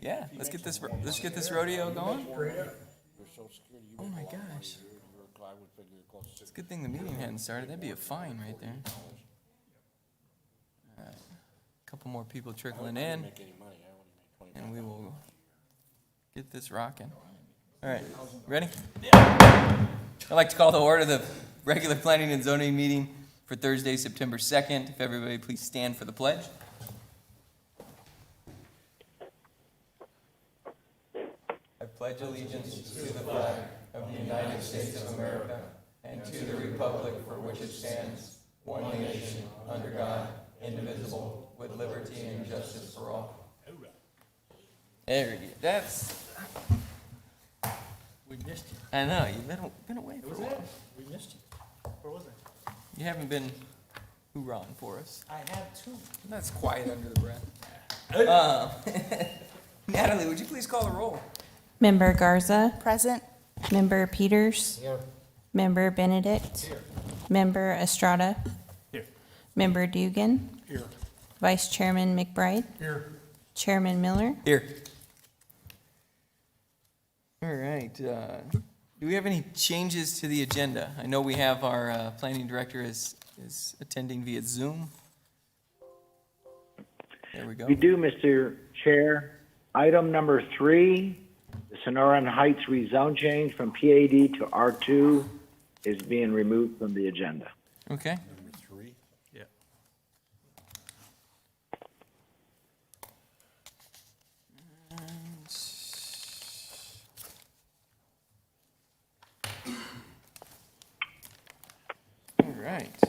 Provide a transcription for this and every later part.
Yeah, let's get this rodeo going. Oh my gosh. It's a good thing the meeting hadn't started. That'd be a fine right there. All right. A couple more people trickling in, and we will get this rocking. All right, ready? I'd like to call to order the regular planning and zoning meeting for Thursday, September 2nd. If everybody please stand for the pledge. I pledge allegiance to the flag of the United States of America and to the republic for which it stands, one nation, under God, indivisible, with liberty and justice for all. There we go. That's... We missed you. I know, you've been away for a while. We missed you. Where was I? You haven't been hoorahing for us. I have two. That's quiet under the breath. Natalie, would you please call the roll? Member Garza. Present. Member Peters. Here. Member Benedict. Here. Member Estrada. Here. Member Dugan. Here. Vice Chairman McBride. Here. Chairman Miller. Here. All right. Do we have any changes to the agenda? I know we have our planning director is attending via Zoom. There we go. We do, Mr. Chair. Item number 3, the Sonoran Heights rezone change from PAD to R2 is being removed from the agenda. Okay. Number 3? Yeah. All right.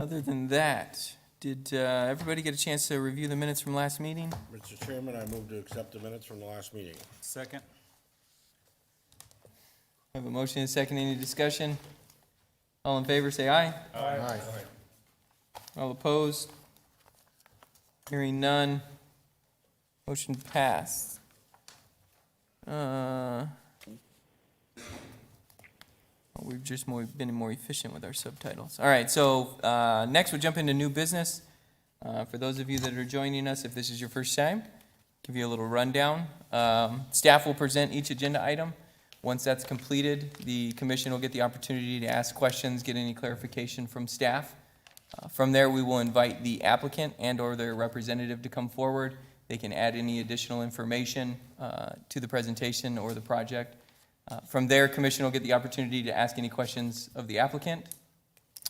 Other than that, did everybody get a chance to review the minutes from last meeting? Mr. Chairman, I move to accept the minutes from the last meeting. Second? I have a motion and a second. Any discussion? All in favor, say aye. Aye. All opposed? Hearing none. Motion passed. We've just been more efficient with our subtitles. All right, so next we'll jump into new business. For those of you that are joining us, if this is your first time, give you a little rundown. Staff will present each agenda item. Once that's completed, the commission will get the opportunity to ask questions, get any clarification from staff. From there, we will invite the applicant and/or their representative to come forward. They can add any additional information to the presentation or the project. From there, commission will get the opportunity to ask any questions of the applicant.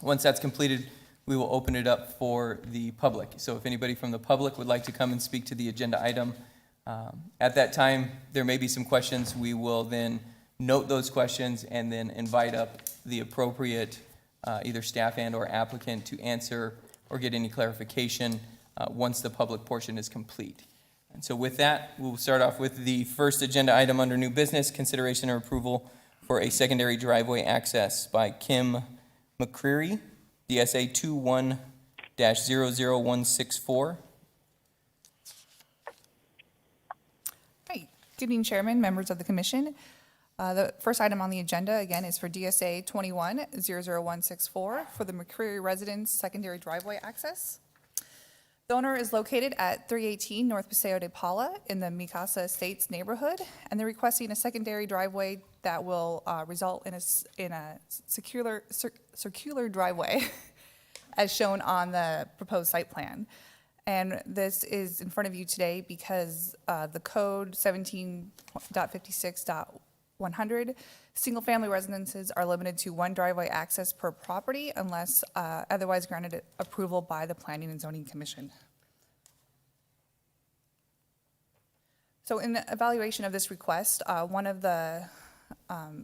Once that's completed, we will open it up for the public. So if anybody from the public would like to come and speak to the agenda item, at that time, there may be some questions. We will then note those questions and then invite up the appropriate either staff and or applicant to answer or get any clarification once the public portion is complete. And so with that, we'll start off with the first agenda item under new business, consideration or approval for a secondary driveway access by Kim McCreary, DSA 21-00164. Hi. Good evening, Chairman, members of the Commission. The first item on the agenda, again, is for DSA 21-00164 for the McCreary Residence Secondary Driveway Access. The owner is located at 318 North Paseo de Paula in the Mikasa Estates neighborhood, and they're requesting a secondary driveway that will result in a circular driveway as shown on the proposed site plan. And this is in front of you today because the code 17.56.100, single-family residences are limited to one driveway access per property unless otherwise granted approval by the Planning and Zoning Commission. So in the evaluation of this request, one of the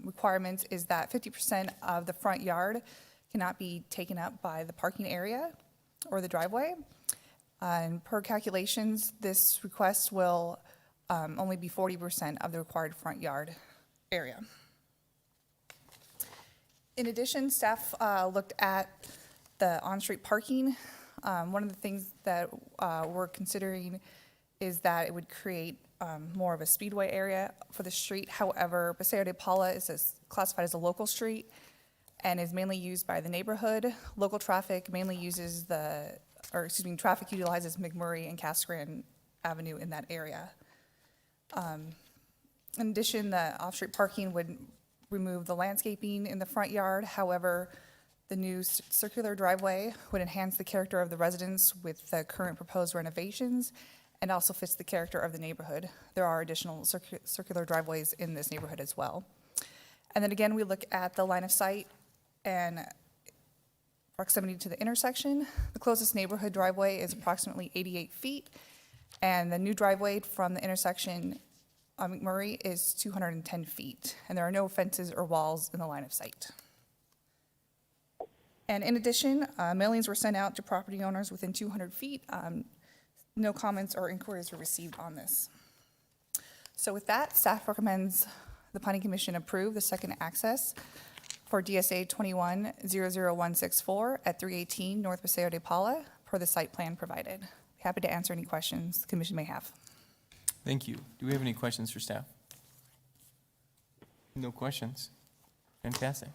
requirements is that 50% of the front yard cannot be taken up by the parking area or the driveway. And per calculations, this request will only be 40% of the required front yard area. In addition, staff looked at the on-street parking. One of the things that we're considering is that it would create more of a speedway area for the street. However, Paseo de Paula is classified as a local street and is mainly used by the neighborhood. Local traffic mainly uses traffic utilizes McMurray and Cascaran avenue in that area. In addition, the off-street parking would remove the landscaping in the front yard. However, the new circular driveway would enhance the character of the residence with the current proposed renovations and also fits the character of the neighborhood. There are additional circular driveways in this neighborhood as well. And then again, we look at the line of sight and proximity to the intersection. The closest neighborhood driveway is approximately 88 feet, and the new driveway from the intersection on McMurray is 210 feet, and there are no fences or walls in the line of sight. And in addition, mailings were sent out to property owners within 200 feet. No comments or inquiries were received on this. So with that, staff recommends the Planning Commission approve the second access for DSA 21-00164 at 318 North Paseo de Paula per the site plan provided. Happy to answer any questions the commission may have. Thank you. Do we have any questions for staff? No questions. Fantastic.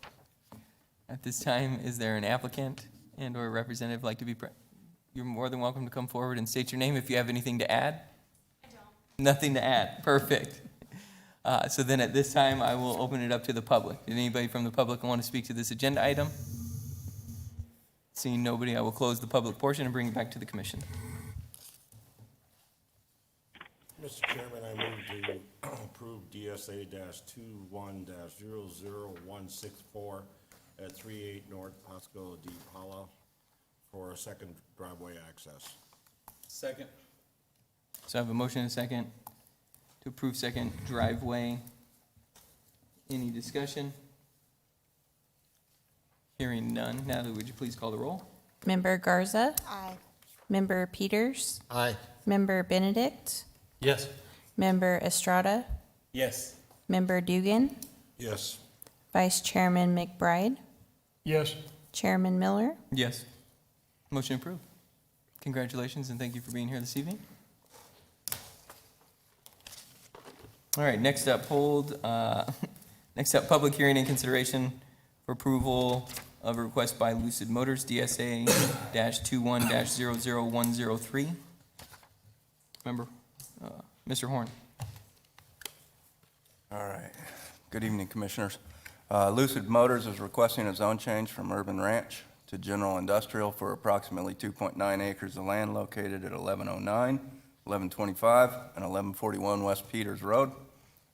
At this time, is there an applicant and/or representative like to be You're more than welcome to come forward and state your name if you have anything to add. I don't. Nothing to add. Perfect. So then at this time, I will open it up to the public. Did anybody from the public want to speak to this agenda item? Seeing nobody, I will close the public portion and bring it back to the commission. Mr. Chairman, I move to approve DSA-21-00164 at 38 North Paseo de Paula for a second driveway access. Second. So I have a motion and a second to approve second driveway. Any discussion? Hearing none. Natalie, would you please call the roll? Member Garza. Aye. Member Peters. Aye. Member Benedict. Yes. Member Estrada. Yes. Member Dugan. Yes. Vice Chairman McBride. Yes. Chairman Miller. Yes. Motion approved. Congratulations and thank you for being here this evening. All right, next up, next up, public hearing and consideration for approval of a request by Lucid Motors, DSA-21-00103. Member, Mr. Horn. All right. Good evening, Commissioners. Lucid Motors is requesting a zone change from urban ranch to general industrial for approximately 2.9 acres of land located at 1109, 1125, and 1141 West Peters Road.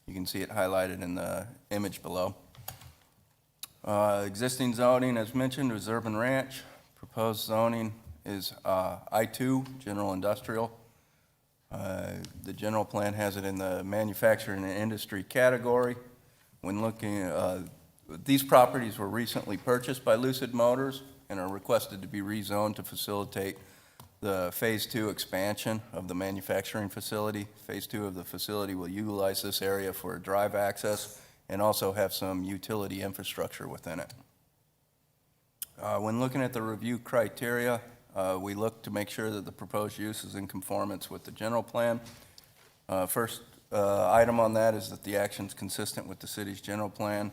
You can see it highlighted in the image below. Existing zoning, as mentioned, is urban ranch. Proposed zoning is I2, general industrial. The general plan has it in the manufacturing and industry category. When looking, these properties were recently purchased by Lucid Motors and are requested to be rezoned to facilitate the Phase 2 expansion of the manufacturing facility. Phase 2 of the facility will utilize this area for drive access and also have some utility infrastructure within it. When looking at the review criteria, we look to make sure that the proposed use is in conformance with the general plan. First item on that is that the action is consistent with the city's general plan,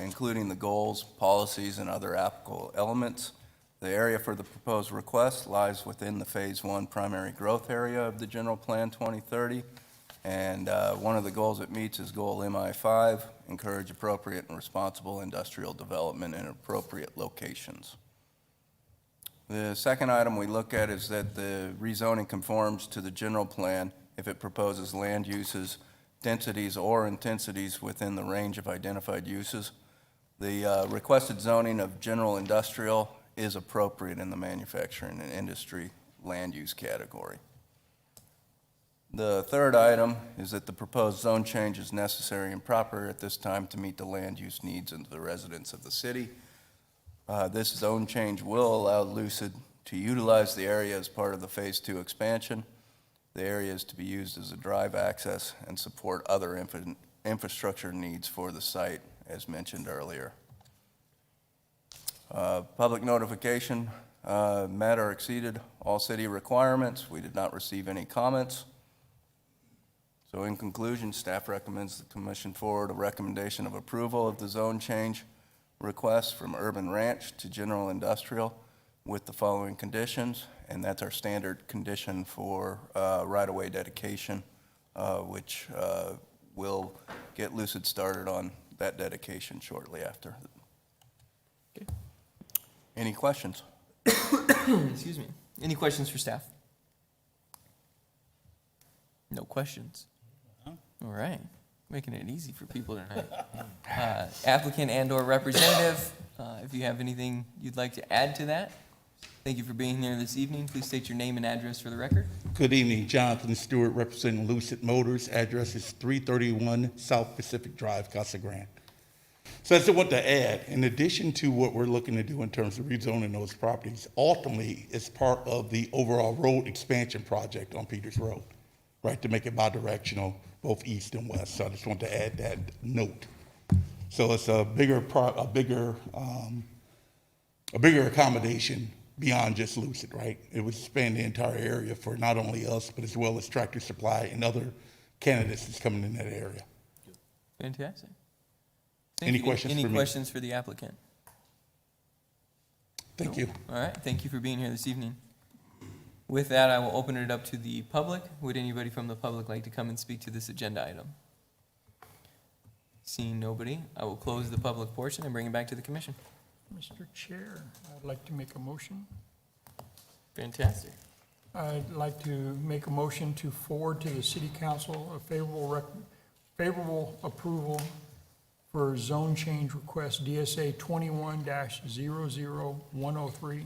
including the goals, policies, and other applicable elements. The area for the proposed request lies within the Phase 1 primary growth area of the General Plan 2030, and one of the goals it meets is Goal MI5, encourage appropriate and responsible industrial development in appropriate locations. The second item we look at is that the rezoning conforms to the general plan if it proposes land uses, densities, or intensities within the range of identified uses. The requested zoning of general industrial is appropriate in the manufacturing and industry land use category. The third item is that the proposed zone change is necessary and proper at this time to meet the land use needs of the residents of the city. This zone change will allow Lucid to utilize the area as part of the Phase 2 expansion. The area is to be used as a drive access and support other infrastructure needs for the site, as mentioned earlier. Public notification met or exceeded all city requirements. We did not receive any comments. So in conclusion, staff recommends the commission forward a recommendation of approval of the zone change request from urban ranch to general industrial. with the following conditions, and that's our standard condition for right-of-way dedication, which will get Lucid started on that dedication shortly after. Any questions? Excuse me. Any questions for staff? No questions. All right. Making it easy for people tonight. Applicant and/or representative, if you have anything you'd like to add to that. Thank you for being here this evening. Please state your name and address for the record. Good evening, Jonathan Stewart, representing Lucid Motors. Address is 331 South Pacific Drive, Casa Grande. So as I want to add, in addition to what we're looking to do in terms of rezoning those properties, ultimately it's part of the overall road expansion project on Peters Road, right, to make it bi-directional, both east and west. So I just want to add that note. So it's a bigger accommodation beyond just Lucid, right? It would span the entire area for not only us, but as well as Tractor Supply and other candidates that's coming in that area. Fantastic. Thank Any you. questions Any for me? questions for the applicant? Thank you. All right. Thank you for being here this evening. With that, I will open it up to the public. Would anybody from the public like to come and speak to this agenda item? Seeing nobody, I will close the public portion and bring it back to the commission. Mr. Chair, I'd like to make a motion. Fantastic. I'd like to make a motion to forward to the city council a favorable approval for zone change request DSA 21-00103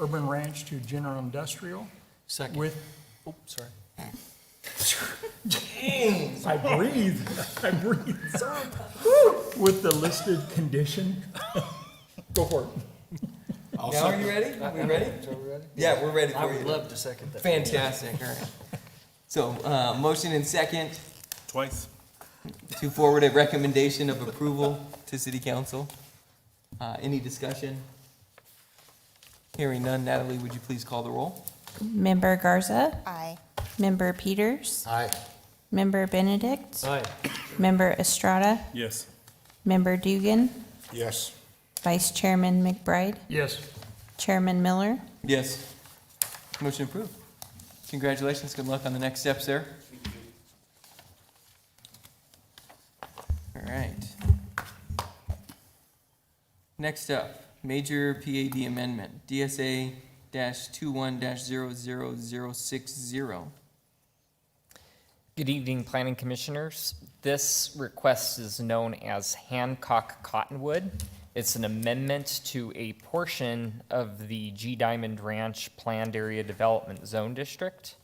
Urban Ranch to General Industrial. Second. With, Oh, sorry. I breathe. With the listed condition. Go for it. Now are you ready? Are we ready? Yeah, we're ready I for would you. love to second that. Fantastic. All right. So, motion and second Twice. to forward a recommendation of approval to city council. Any discussion? Hearing none. Natalie, would you please call the roll? Member Garza. Aye. Member Peters. Aye. Member Benedict. Aye. Member Estrada. Yes. Member Dugan. Yes. Vice Chairman McBride. Yes. Chairman Miller. Yes. Motion approved. Congratulations. Good luck on the next steps there. All right. Next up, major PAD amendment, DSA-21-00060. Good evening, Planning Commissioners. This request is known as Hancock Cottonwood. It's an amendment to a portion of the G Diamond Ranch Planned Area Development Zone District.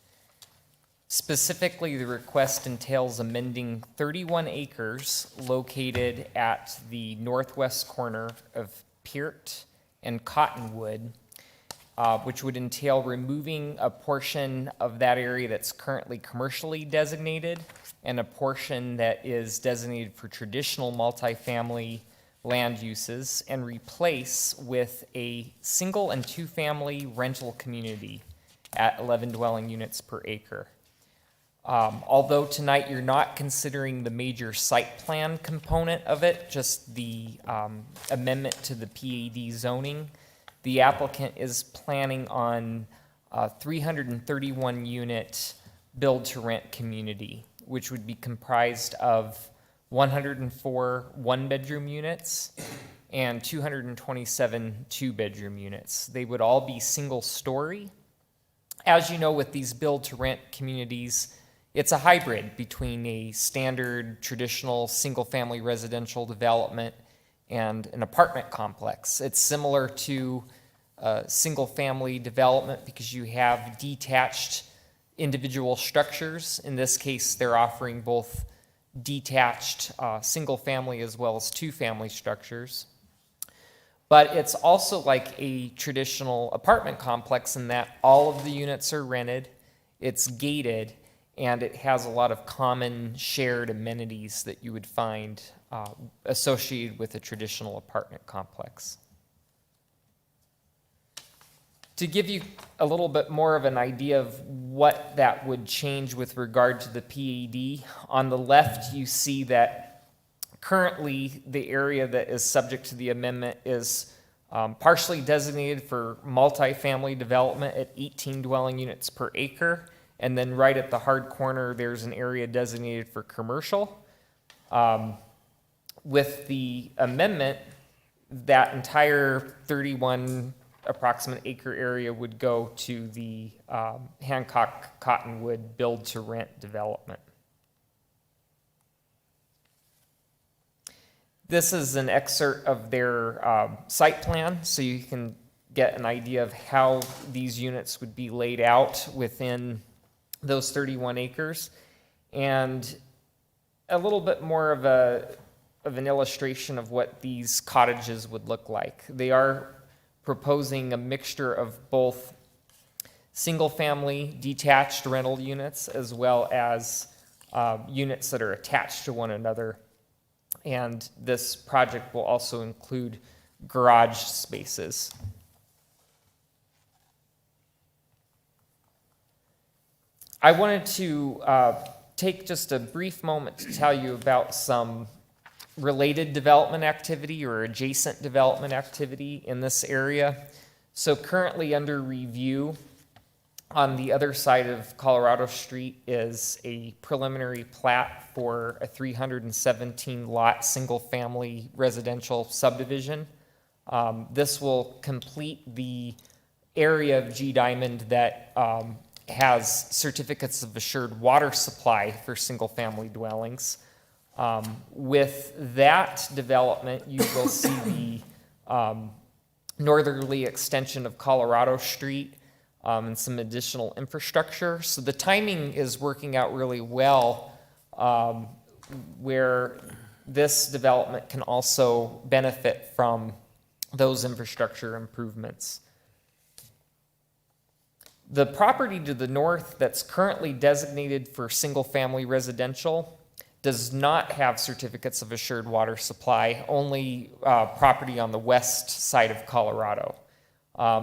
Specifically, the request entails amending 31 acres located at the northwest corner of Peart and Cottonwood, which would entail removing a portion of that area that's currently commercially designated and a portion that is designated for traditional multifamily land uses, and replace with a single and two-family rental community at 11 dwelling units per acre. Although tonight you're not considering the major site plan component of it, just the amendment to the PAD zoning, the applicant is planning on a 331-unit build-to-rent community, which would be comprised of 104 one-bedroom units and 227 two-bedroom units. They would all be single-story. As you know, with these build-to-rent communities, it's a hybrid between a standard, traditional, single-family residential development and an apartment complex. It's similar to a single-family development because you have detached individual structures. In this case, they're offering both detached single-family as well as two-family structures. But it's also like a traditional apartment complex in that all of the units are rented, it's gated, and it has a lot of common shared amenities that you would find associated with a traditional apartment complex. To give you a little bit more of an idea of what that would change with regard to the PAD, on the left you see that currently the area that is subject to the amendment is partially designated for multifamily development at 18 dwelling units per acre. And then right at the hard corner, there's an area designated for commercial. With the amendment, that entire 31 approximate acre area would go to the Hancock Cottonwood build-to-rent development. This is an excerpt of their site plan, so you can get an idea of how these units would be laid out within those 31 acres. And a little bit more of an illustration of what these cottages would look like. They are proposing a mixture of both single-family detached rental units as well as units that are attached to one another. And this project will also include garage spaces. I wanted to take just a brief moment to tell you about some related development activity or adjacent development activity in this area. So currently under review on the other side of Colorado Street is a preliminary plat for a 317 lot single family residential subdivision. This will complete the area of G Diamond that has certificates of assured water supply for single family dwellings. With that development, you will see the northerly extension of Colorado Street and some additional infrastructure. So the timing is working out really well, where this development can also benefit from those infrastructure improvements. The property to the north that's currently designated for single-family residential does not have certificates of assured water supply, only property on the west side of Colorado.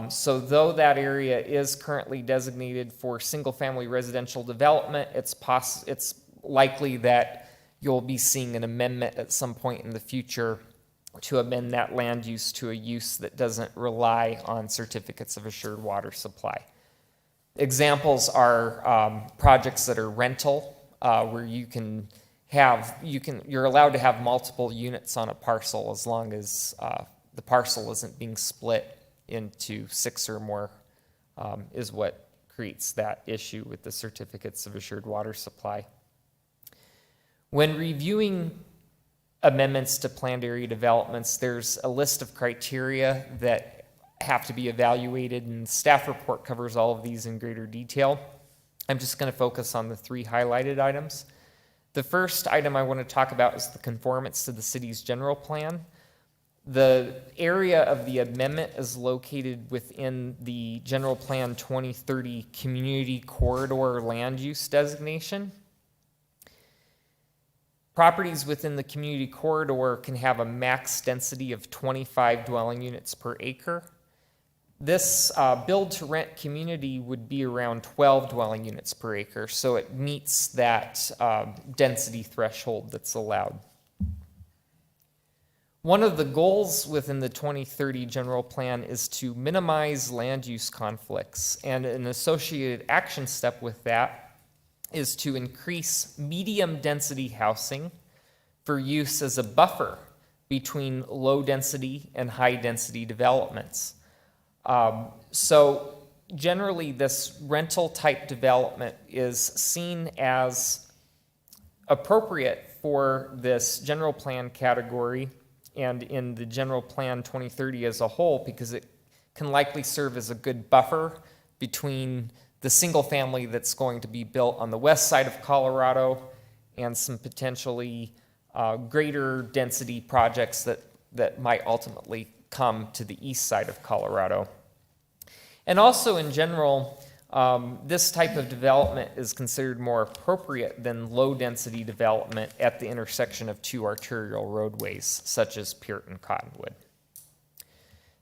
So though that area is currently designated for single-family residential development, it's likely that you'll be seeing an amendment at some point in the future to amend that land use to a use that doesn't rely on certificates of assured water supply. Examples are projects that are rental, where you're allowed to have multiple units on a parcel as long as the parcel isn't being split into 6 or more, is what creates that issue with the certificates of assured water supply. When reviewing amendments to planned area developments, there's a list of criteria that have to be evaluated, and the staff report covers all of these in greater detail. I'm just going to focus on the 3 highlighted items. The first item I want to talk about is the conformance to the city's general plan. The area of the amendment is located within the General Plan 2030 Community Corridor Land Use Designation. Properties within the community corridor can have a max density of 25 dwelling units per acre. This build-to-rent community would be around 12 dwelling units per acre, so it meets that density threshold that's allowed. One of the goals within the 2030 general plan is to minimize land use conflicts, and an associated action step with that is to increase medium-density housing for use as a buffer between low-density and high-density developments. So generally, this rental-type development is seen as appropriate for this general plan category and in the general plan 2030 as a whole, because it can likely serve as a good buffer between the single family that's going to be built on the west side of Colorado and some potentially greater density projects that might ultimately come to the east side of Colorado. And also in general, this type of development is considered more appropriate than low-density development at the intersection of 2 arterial roadways, such as Peart and Cottonwood.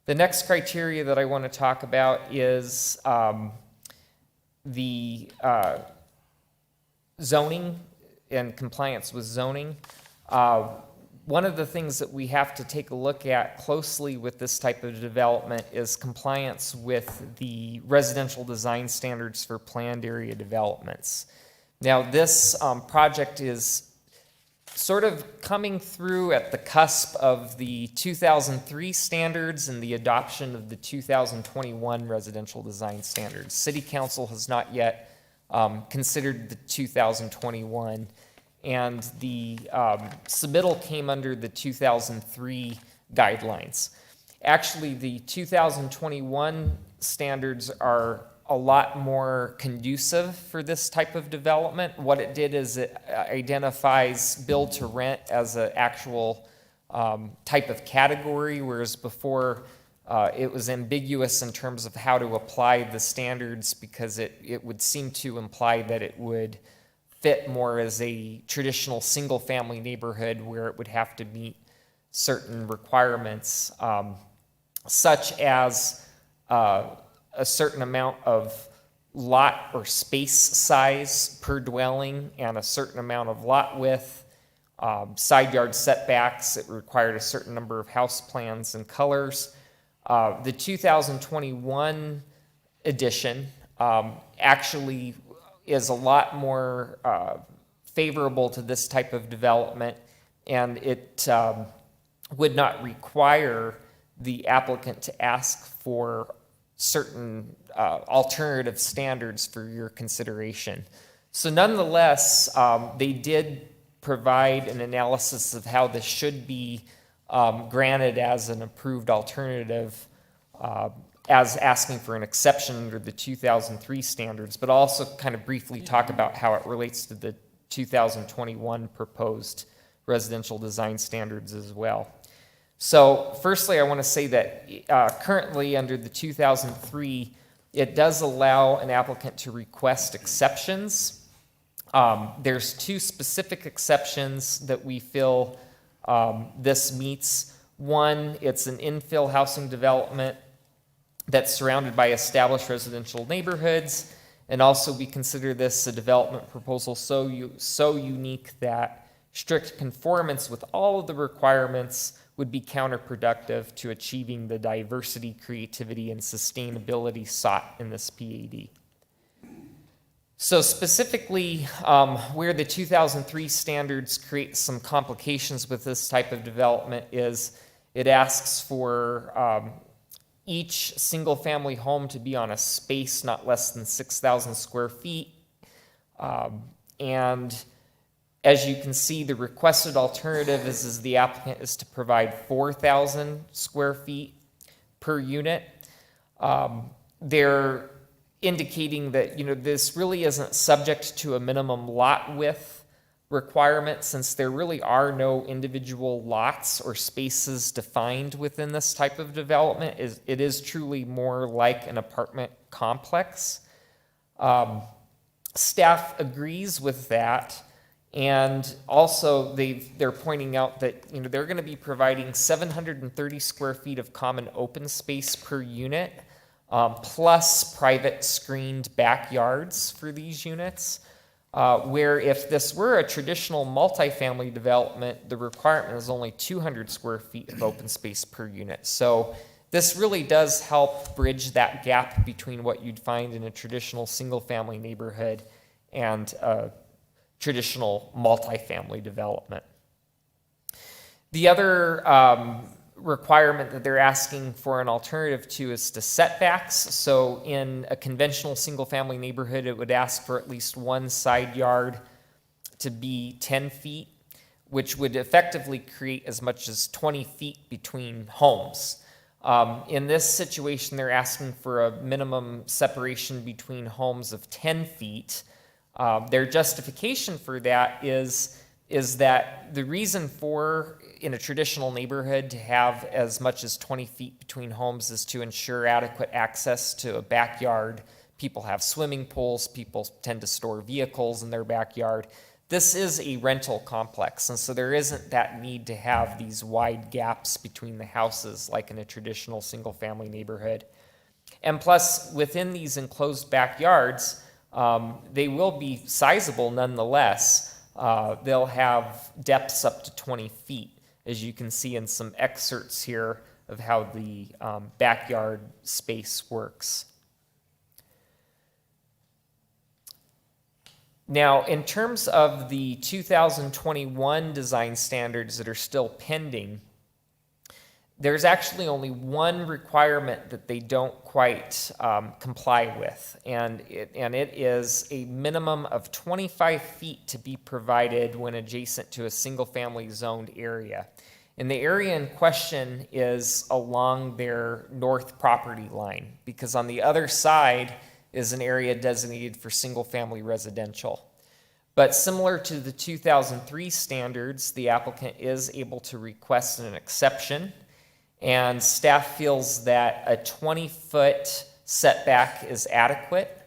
The next criteria that I want to talk about is the zoning and compliance with zoning. One one of the things that we have to take a look at closely with this type of development is compliance with the residential design standards for planned area developments. Now, this project is sort of coming through at the cusp of the 2003 standards and the adoption of the 2021 residential design standards. City Council has not yet considered the 2021, and the submittal came under the 2003 guidelines. Actually, the 2021 standards are a lot more conducive for this type of development. What it did is it identifies build to rent as an actual type of category, whereas before it was ambiguous in terms of how to apply the standards, because it would seem to imply that it would fit more as a traditional single-family neighborhood where it would have to meet certain requirements, such as a certain amount of lot or space size per dwelling and a certain amount of lot width, side yard setbacks. It required a certain number of house plans and colors. The 2021 edition actually is a lot more favorable to this type of development, and it would not require the applicant to ask for certain alternative standards for your consideration. So nonetheless, they did provide an analysis of how this should be granted as an approved alternative, as asking for an exception under the 2003 standards, but also kind of briefly talk about how it relates to the 2021 proposed residential design standards as well. So firstly, I want to say that currently under the 2003, it does allow an applicant to request exceptions. There's two specific exceptions that we feel this meets. One, it's an infill housing development that's surrounded by established residential neighborhoods, and also we consider this a development proposal so unique that strict conformance with all of the requirements would be counterproductive to achieving the diversity, creativity, and sustainability sought in this PAD. So specifically, where the 2003 standards create some complications with this type of development is it asks for each single-family home to be on a space not less than 6,000 square feet. And as you can see, the requested alternative is the applicant is to provide 4,000 square feet per unit. They're indicating that this really isn't subject to a minimum lot width requirement, since there really are no individual lots or spaces defined within this type of development. It is truly more like an apartment complex. Staff agrees with that. And also, they're pointing out that they're going to be providing 730 square feet of common open space per unit, plus private screened backyards for these units. Where if this were a traditional multifamily development, the requirement is only 200 square feet of open space per unit. So this really does help bridge that gap between what you'd find in a traditional single-family neighborhood and traditional multifamily development. The other requirement that they're asking for an alternative to is to setbacks. So in a conventional single-family neighborhood, it would ask for at least one side yard to be 10 feet, which would effectively create as much as 20 feet between homes. In this situation, they're asking for a minimum separation between homes of 10 feet. Their justification for that is that the reason for, in a traditional neighborhood, to have as much as 20 feet between homes is to ensure adequate access to a backyard. People have swimming pools, people tend to store vehicles in their backyard. This is a rental complex, and so there isn't that need to have these wide gaps between the houses like in a traditional single-family neighborhood. And plus, within these enclosed backyards, they will be sizable nonetheless. They'll have depths up to 20 feet. as you can see in some excerpts here of how the backyard space works. Now, in terms of the 2021 design standards that are still pending, there's actually only one requirement that they don't quite comply with, and it is a minimum of 25 feet to be provided when adjacent to a single-family zoned area. And the area in question is along their north property line, because on the other side is an area designated for single-family residential. But similar to the 2003 standards, the applicant is able to request an exception, and staff feels that a 20-foot setback is adequate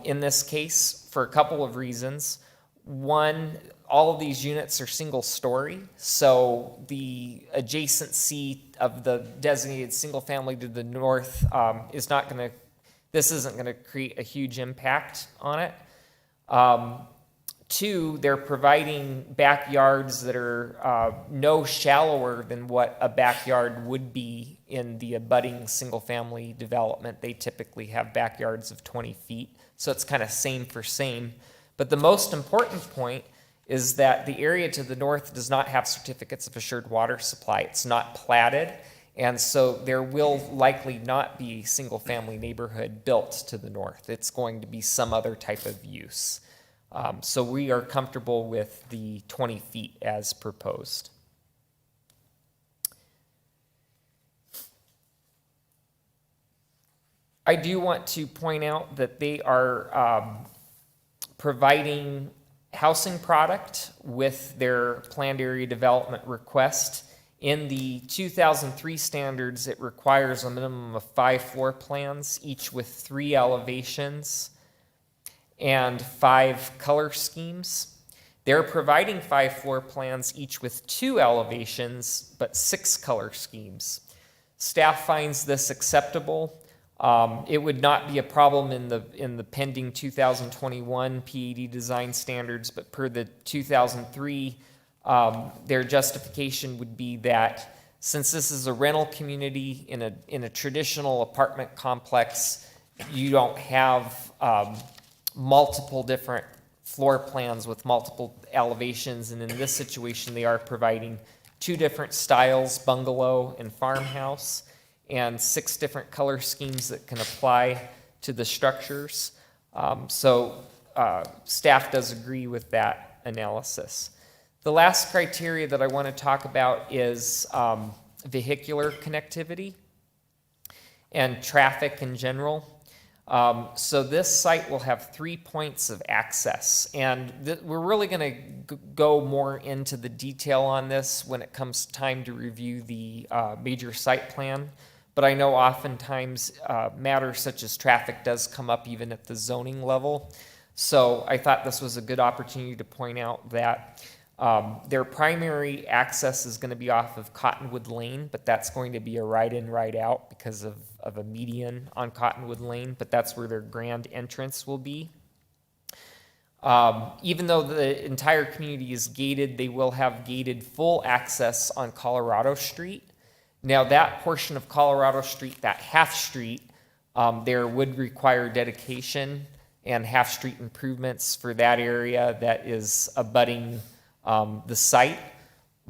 in this case for a couple of reasons. One, all of these units are single-story, so the adjacency of the designated single-family to the north this isn't going to create a huge impact on it. Two, they're providing backyards that are no shallower than what a backyard would be in the abutting single-family development. They typically have backyards of 20 feet, so it's kind of same for same. But the most important point is that the area to the north does not have certificates of assured water supply. It's not platted, and so there will likely not be a single-family neighborhood built to the north. It's going to be some other type of use. So we are comfortable with the 20 feet as proposed. I do want to point out that they are providing housing product with their planned area development request. In the 2003 standards, it requires a minimum of 5 floor plans, each with 3 elevations and 5 color schemes. They're providing 5 floor plans, each with 2 elevations, but 6 color schemes. Staff finds this acceptable. It would not be a problem in the pending 2021 PAD design standards, but per the 2003, their justification would be that since this is a rental community in a traditional apartment complex, you don't have multiple different floor plans with multiple elevations, and in this situation they are providing 2 different styles, bungalow and farmhouse, and 6 different color schemes that can apply to the structures. Staff does agree with that analysis. The last criteria that I want to talk about is vehicular connectivity and traffic in general. So this site will have 3 points of access, and we're really going to go more into the detail on this when it comes time to review the major site plan. But I know oftentimes matters such as traffic does come up even at the zoning level. So I thought this was a good opportunity to point out that their primary access is going to be off of Cottonwood Lane, but that's going to be a right-in, right-out because of a median on Cottonwood Lane, but that's where their grand entrance will be. Even though the entire community is gated, they will have gated full access on Colorado Street. Now that portion of Colorado Street, that half street, there would require dedication and half street improvements for that area that is abutting the site.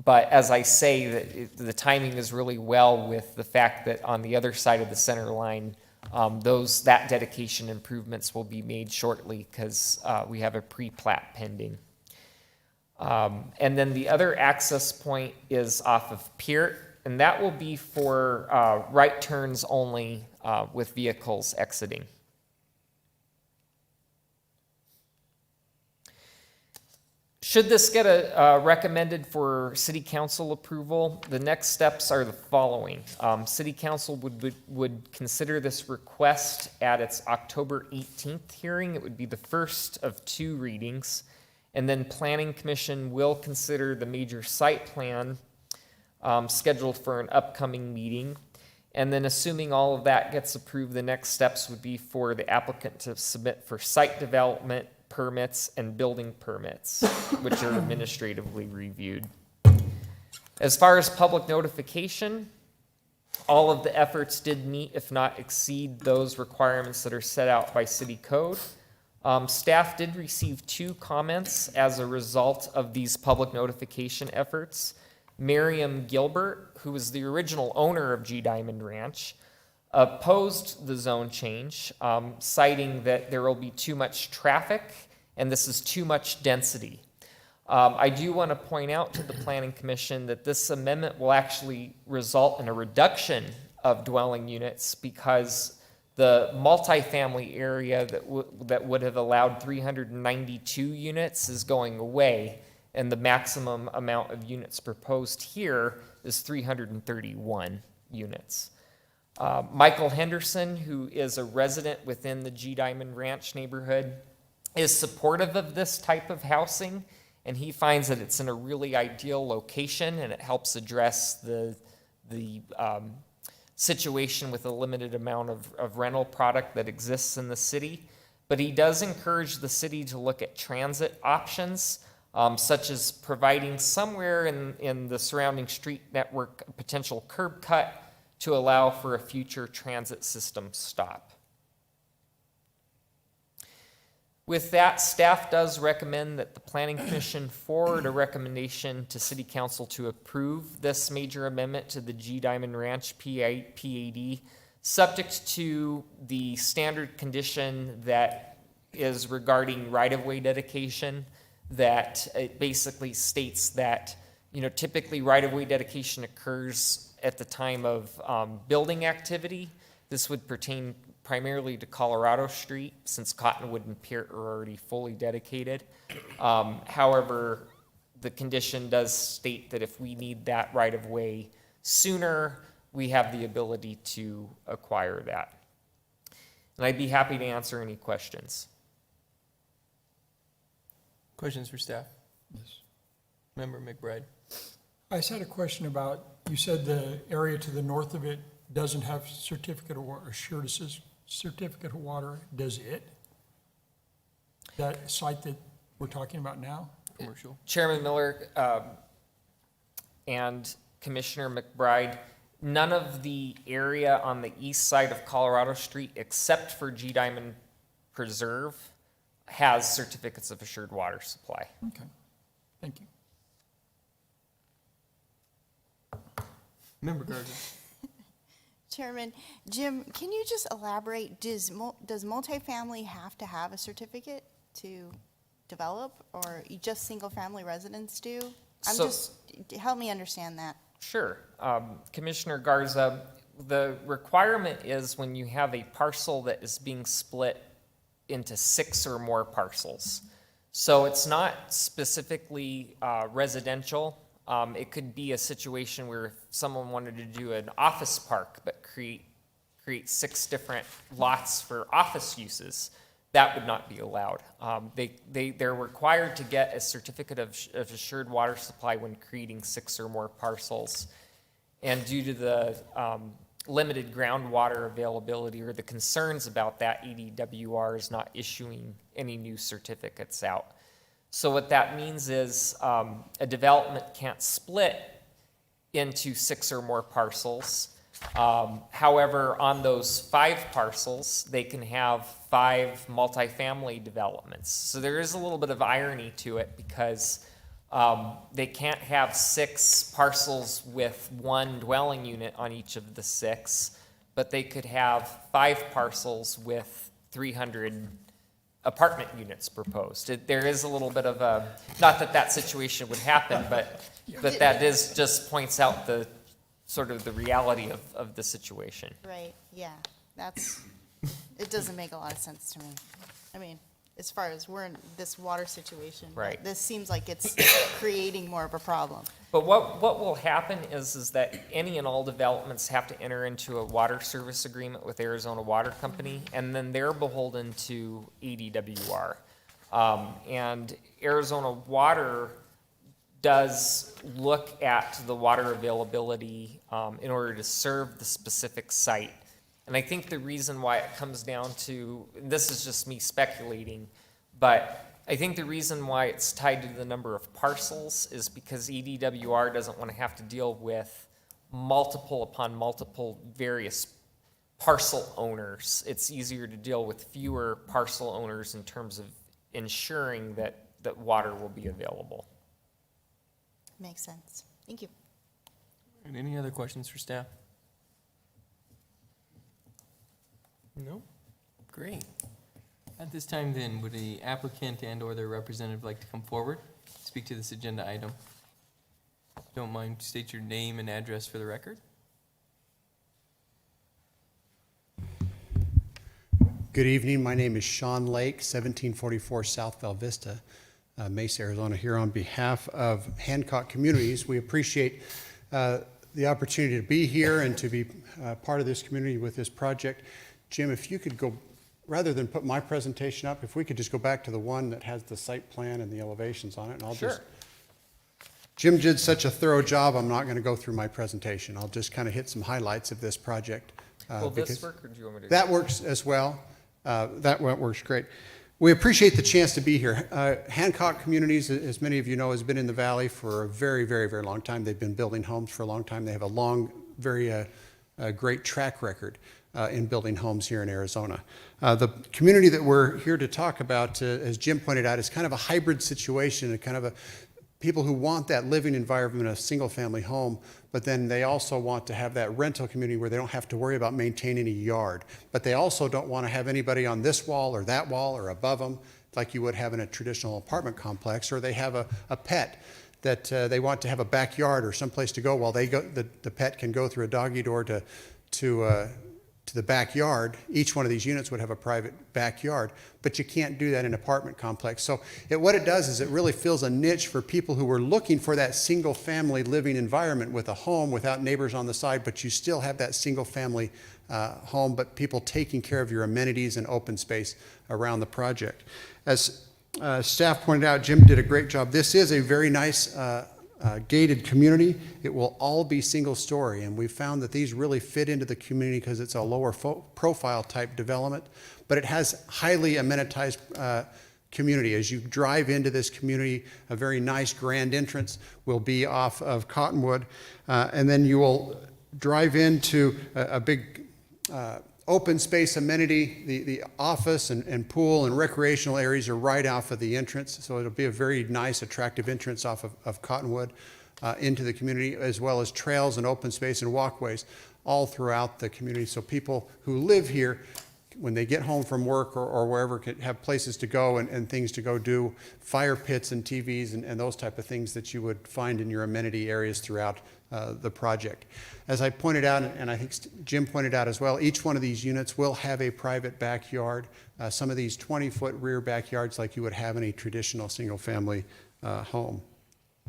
But as I say, the timing is really well with the fact that on the other side of the center line, that dedication improvements will be made shortly because we have a pre-plat pending. And then the other access point is off of Peart, and that will be for right turns only with vehicles exiting. Should this get recommended for City Council approval, the next steps are the following. City Council would consider this request at its October 18th hearing. It would be the first of 2 readings. And then Planning Commission will consider the major site plan scheduled for an upcoming meeting. And then assuming all of that gets approved, the next steps would be for the applicant to submit for site development permits and building permits, which are administratively reviewed. As far as public notification, all of the efforts did meet, if not exceed, those requirements that are set out by city code. Staff did receive 2 comments as a result of these public notification efforts. Miriam Gilbert, who was the original owner of G Diamond Ranch, opposed the zone change, citing that there will be too much traffic and this is too much density. I do want to point out to the Planning Commission that this amendment will actually result in a reduction of dwelling units because the multifamily area that would have allowed 392 units is going away, and the maximum amount of units proposed here is 331 units. Michael Henderson, who is a resident within the G Diamond Ranch neighborhood, is supportive of this type of housing, and he finds that it's in a really ideal location and it helps address the situation with a limited amount of rental product that exists in the city. But he does encourage the city to look at transit options, such as providing somewhere in the surrounding street network a potential curb cut to allow for a future transit system stop. With that, staff does recommend that the Planning Commission forward a recommendation to City Council to approve this major amendment to the G Diamond Ranch PAD, subject to the standard condition that is regarding right-of-way dedication, that it basically states that, typically right-of-way dedication occurs at the time of building activity. This would pertain primarily to Colorado Street, since Cottonwood and Peart are already fully dedicated. However, the condition does state that if we need that right-of-way sooner, we have the ability to acquire that. And I'd be happy to answer any questions. Questions for staff? Yes. Member McBride. I just had a question about, you said the area to the north of it doesn't have certificate of water, certificate of water, does it? That site that we're talking about now? Commercial. Chairman Miller and Commissioner McBride, none of the area on the east side of Colorado Street, except for G Diamond Preserve, has certificates of assured water supply. Okay, thank you. Member Gardner. Chairman, Jim, can you just elaborate, does multifamily have to have a certificate to develop, or just single-family residents do? Help me understand that. Sure. Commissioner Garza, the requirement is when you have a parcel that is being split into 6 or more parcels. So it's not specifically residential. It could be a situation where if someone wanted to do an office park but create 6 different lots for office uses, that would not be allowed. They're required to get a certificate of assured water supply when creating 6 or more parcels. And due to the limited groundwater availability or the concerns about that, EDWR is not issuing any new certificates out. So what that means is a development can't split into 6 or more parcels. However, on those 5 parcels, they can have 5 multifamily developments. So there is a little bit of irony to it because they can't have 6 parcels with 1 dwelling unit on each of the 6, but they could have 5 parcels with 300 apartment units proposed. There is a little bit of a, not that that situation would happen, but that is just points out the sort of the reality of the situation. Right, yeah, it doesn't make a lot of sense to me. I mean, as far as we're in this water situation. Right. This seems like it's creating more of a problem. But what will happen is that any and all developments have to enter into a water service agreement with Arizona Water Company, and then they're beholden to ADWR. And Arizona Water does look at the water availability in order to serve the specific site. And I think the reason why it comes down to, and this is just me speculating, but I think the reason why it's tied to the number of parcels is because EDWR doesn't want to have to deal with multiple upon multiple various parcel owners. It's easier to deal with fewer parcel owners in terms of ensuring that water will be available. Makes sense. Thank you. And any other questions for staff? No? Great. At this time then, would the applicant and/or their representative like to come forward, speak to this agenda item? Don't mind, state your name and address for the record. Good evening. My name is Sean Lake, 1744 South Bell Vista, Mesa, Arizona, here on behalf of Hancock Communities. We appreciate the opportunity to be here and to be part of this community with this project. Jim, if you could go, rather than put my presentation up, if we could just go back to the one that has the site plan and the elevations on it, and I'll Sure. just. Jim did such a thorough job, I'm not going to go through my presentation. I'll just kind of hit some highlights of this project. Will this because work, or do you want me to? That works as well. That works great. We appreciate the chance to be here. Hancock Communities, as many of you know, has been in the valley for a very, very, very long time. They've been building homes for a long time. They have a long, very great track record in building homes here in Arizona. The community that we're here to talk about, as Jim pointed out, is kind of a hybrid situation, and kind of a people who want that living environment, a single-family home, but then they also want to have that rental community where they don't have to worry about maintaining a yard. But they also don't want to have anybody on this wall or that wall or above them like you would have in a traditional apartment complex, or they have a pet that they want to have a backyard or someplace to go while they go. The pet can go through a doggy door to the backyard. Each one of these units would have a private backyard, but you can't do that in an apartment complex. So what it does is it really fills a niche for people who are looking for that single family living environment with a home without neighbors on the side, but you still have that single family home, but people taking care of your amenities and open space around the project. As staff pointed out, Jim did a great job. This is a very nice gated community. It will all be single story, and we've found that these really fit into the community because it's a lower profile type development, but it has highly amenitized community. As you drive into this community, a very nice grand entrance will be off of Cottonwood, and then you will drive into a big open space amenity. The office and pool and recreational areas are right off of the entrance, so it'll be a very nice, attractive entrance off of Cottonwood into the community, as well as trails and open space and walkways all throughout the community. So people who live here, when they get home from work or wherever, can have places to go and things to go do, fire pits and TVs and those type of things that you would find in your amenity areas throughout the project. As I pointed out, and I think Jim pointed out as well, each one of these units will have a private backyard. Some of these 20-foot rear backyards like you would have in a traditional single-family home.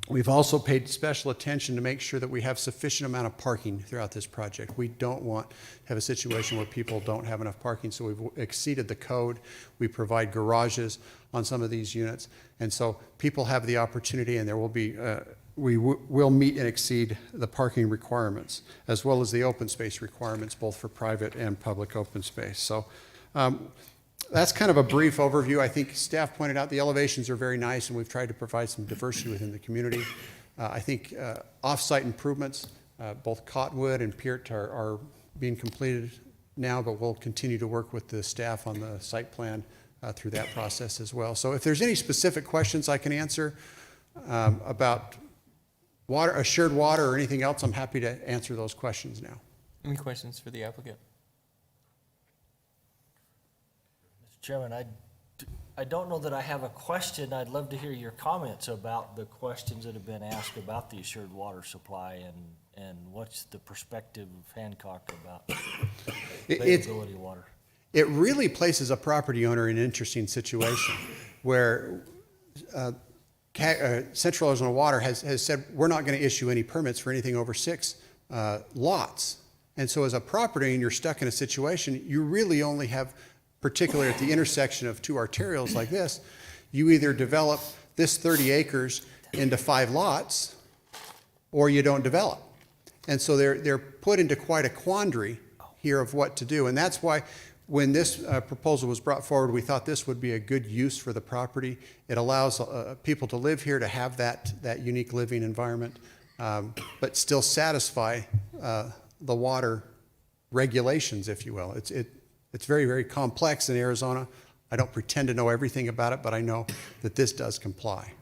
We've also paid special attention to make sure that we have sufficient amount of parking throughout this project. We don't want to have a situation where people don't have enough parking, so we've exceeded the code. We provide garages on some of these units, and so people have the opportunity, and there will be we will meet and exceed the parking requirements, as well as the open space requirements, both for private and public open space. So that's kind of a brief overview. I think staff pointed out the elevations are very nice, and we've tried to provide some diversity within the community. I think off-site improvements, both Cottonwood and Peart are being completed now, but we'll continue to work with the staff on the site plan through that process as well. So if there's any specific questions I can answer about water, assured water, or anything else, I'm happy to answer those questions now. Any questions for the applicant? Mr. Chairman, I don't know that I have a question. I'd love to hear your comments about the questions that have been asked about the assured water supply and what's the perspective of Hancock about availability of water. It really places a property owner in an interesting situation where Central Arizona Water has said we're not going to issue any permits for anything over 6 lots. And so as a property owner, you're stuck in a situation, you really only have, particularly at the intersection of 2 arterials like this, you either develop this 30 acres into 5 lots or you don't develop. And so they're put into quite a quandary here of what to do. And that's why When this proposal was brought forward, we thought this would be a good use for the property. It allows people to live here, to have that unique living environment, but still satisfy the water regulations, if you will. It's very, very complex in Arizona. I don't pretend to know everything about it, but I know that this does comply.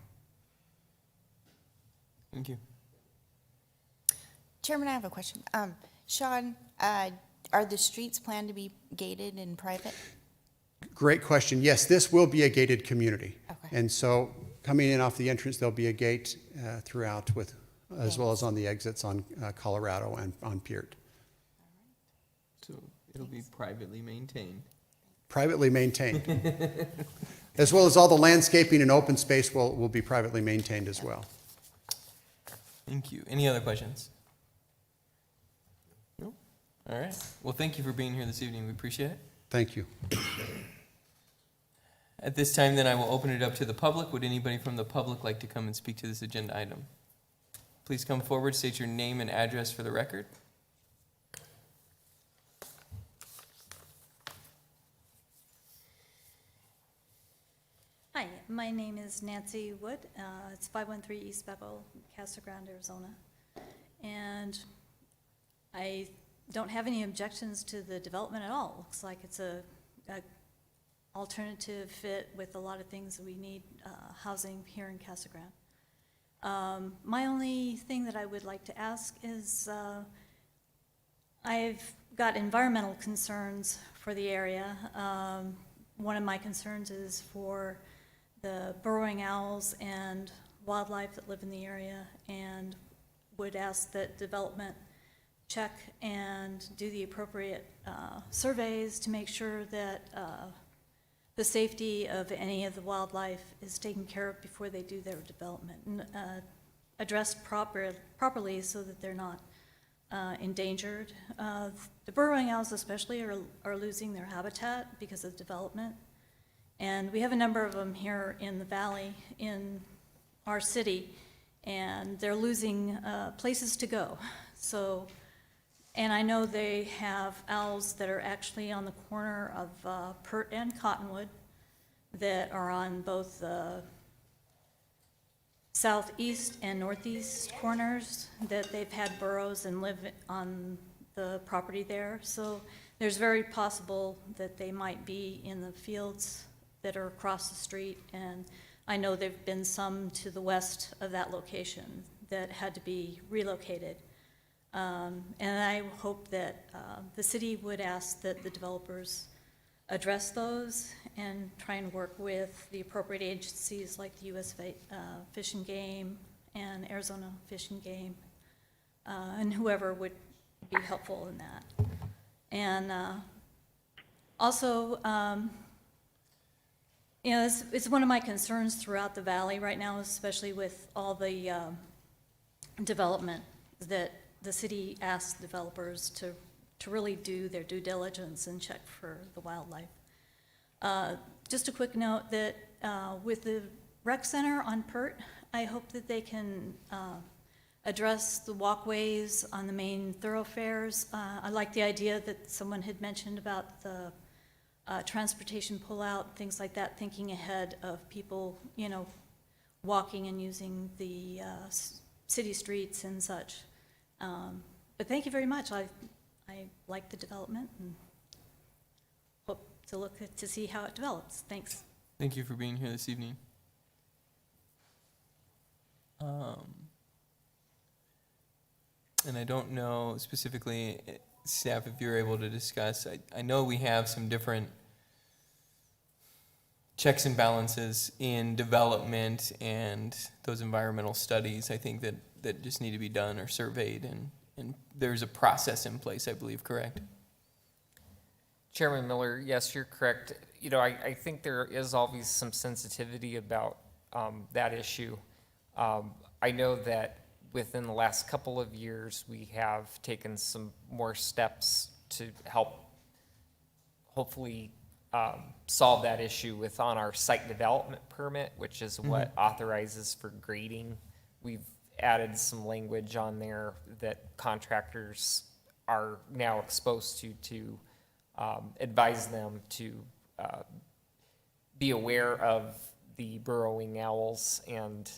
Thank you. Chairman, I have a question. Sean, are the streets planned to be gated and private? Great question. Yes, this will be a gated community. Okay. And so coming in off the entrance, there'll be a gate throughout as well as on the exits on Colorado and on Peart. So it'll be privately maintained. Privately maintained. As well as all the landscaping and open space will be privately maintained as well. Thank you. Any other questions? No? All right. Well, thank you for being here this evening. We appreciate it. Thank you. At this time, then, I will open it up to the public. Would anybody from the public like to come and speak to this agenda item? Please come forward, state your name and address for the record. Hi, my name is Nancy Wood. It's 513 East Bethel, Casa Grande, Arizona. And I don't have any objections to the development at all. Looks like it's a alternative fit with a lot of things that we need, housing here in Casa Grande. My only thing that I would like to ask is I've got environmental concerns for the area. One of my concerns is for the burrowing owls and wildlife that live in the area, and would ask that development check and do the appropriate surveys to make sure that the safety of any of the wildlife is taken care of before they do their development, and addressed properly so that they're not endangered. The burrowing owls especially are losing their habitat because of development. And we have a number of them here in the valley in our city, and they're losing places to go. So, and I know they have owls that are actually on the corner of Peart and Cottonwood that are on both the southeast and northeast corners, that they've had burrows and live on the property there. So there's very possible that they might be in the fields that are across the street, and I know there've been some to the west of that location that had to be relocated. And I hope that the city would ask that the developers address those and try and work with the appropriate agencies like the U.S. Fish and Game and Arizona Fish and Game, and whoever would be helpful in that. And also, you know, it's one of my concerns throughout the valley right now, especially with all the development, that the city asks developers to really do their due diligence and check for the wildlife. Just a quick note that with the rec center on Peart, I hope that they can address the walkways on the main thoroughfares. I like the idea that someone had mentioned about the transportation pullout, things like that, thinking ahead of people, you know, walking and using the city streets and such. But thank you very much. I like the development and hope to see how it develops. Thanks. Thank you for being here this evening. And I don't know specifically, staff, if you're able to discuss, I know we have some different checks and balances in development and those environmental studies, I think that just need to be done or surveyed, and there's a process in place, I believe, correct? Chairman Miller, yes, you're correct. You know, I think there is always some sensitivity about that issue. I know that within the last couple of years, we have taken some more steps to help hopefully solve that issue on our site development permit, which is what authorizes for grading. We've added some language on there that contractors are now exposed to advise them to be aware of the burrowing owls and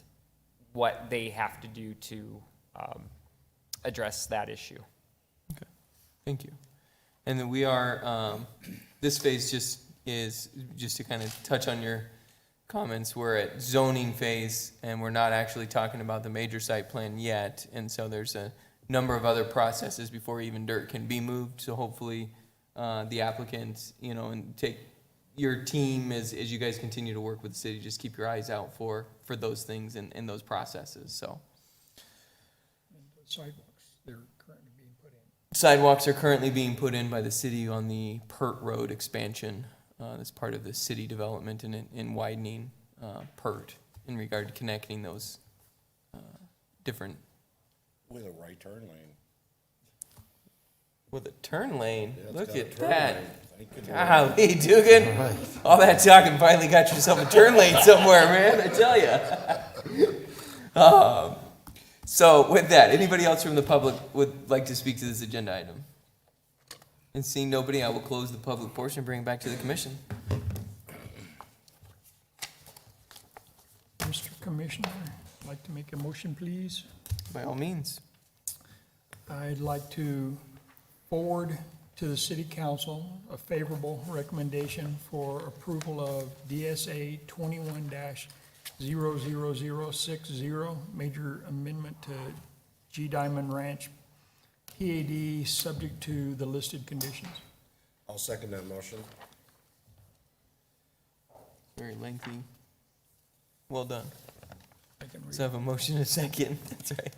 what they have to do to address that issue. Okay, thank you. And then we are, this phase is just to kind of touch on your comments, we're at zoning phase, and we're not actually talking about the major site plan yet, and so there's a number of other processes before even dirt can be moved, so hopefully the applicants, and take your team as you guys continue to work with the city, just keep your eyes out for those things and those processes, so. And the sidewalks, they're currently being put in. Sidewalks are currently being put in by the city on the Pert Road expansion. That's part of the city development and widening Pert in regard to connecting those different. With a right turn lane. With a turn lane? Yeah, it's Look got a at turn that. lane. Thank you, Lord. Golly, Dugan. All that talking finally got yourself a turn lane somewhere, man, I tell you. So with that, anybody else from the public would like to speak to this agenda item? And seeing nobody, I will close the public portion and bring it back to the commission. Mr. Commissioner, I'd like to make a motion, please. By all means. I'd like to forward to the city council a favorable recommendation for approval of DSA 21-00060, major amendment to G Diamond Ranch PAD, subject to the listed conditions. I'll second that motion. Very lengthy. Well done. I can read. So I have a motion and a second. That's right.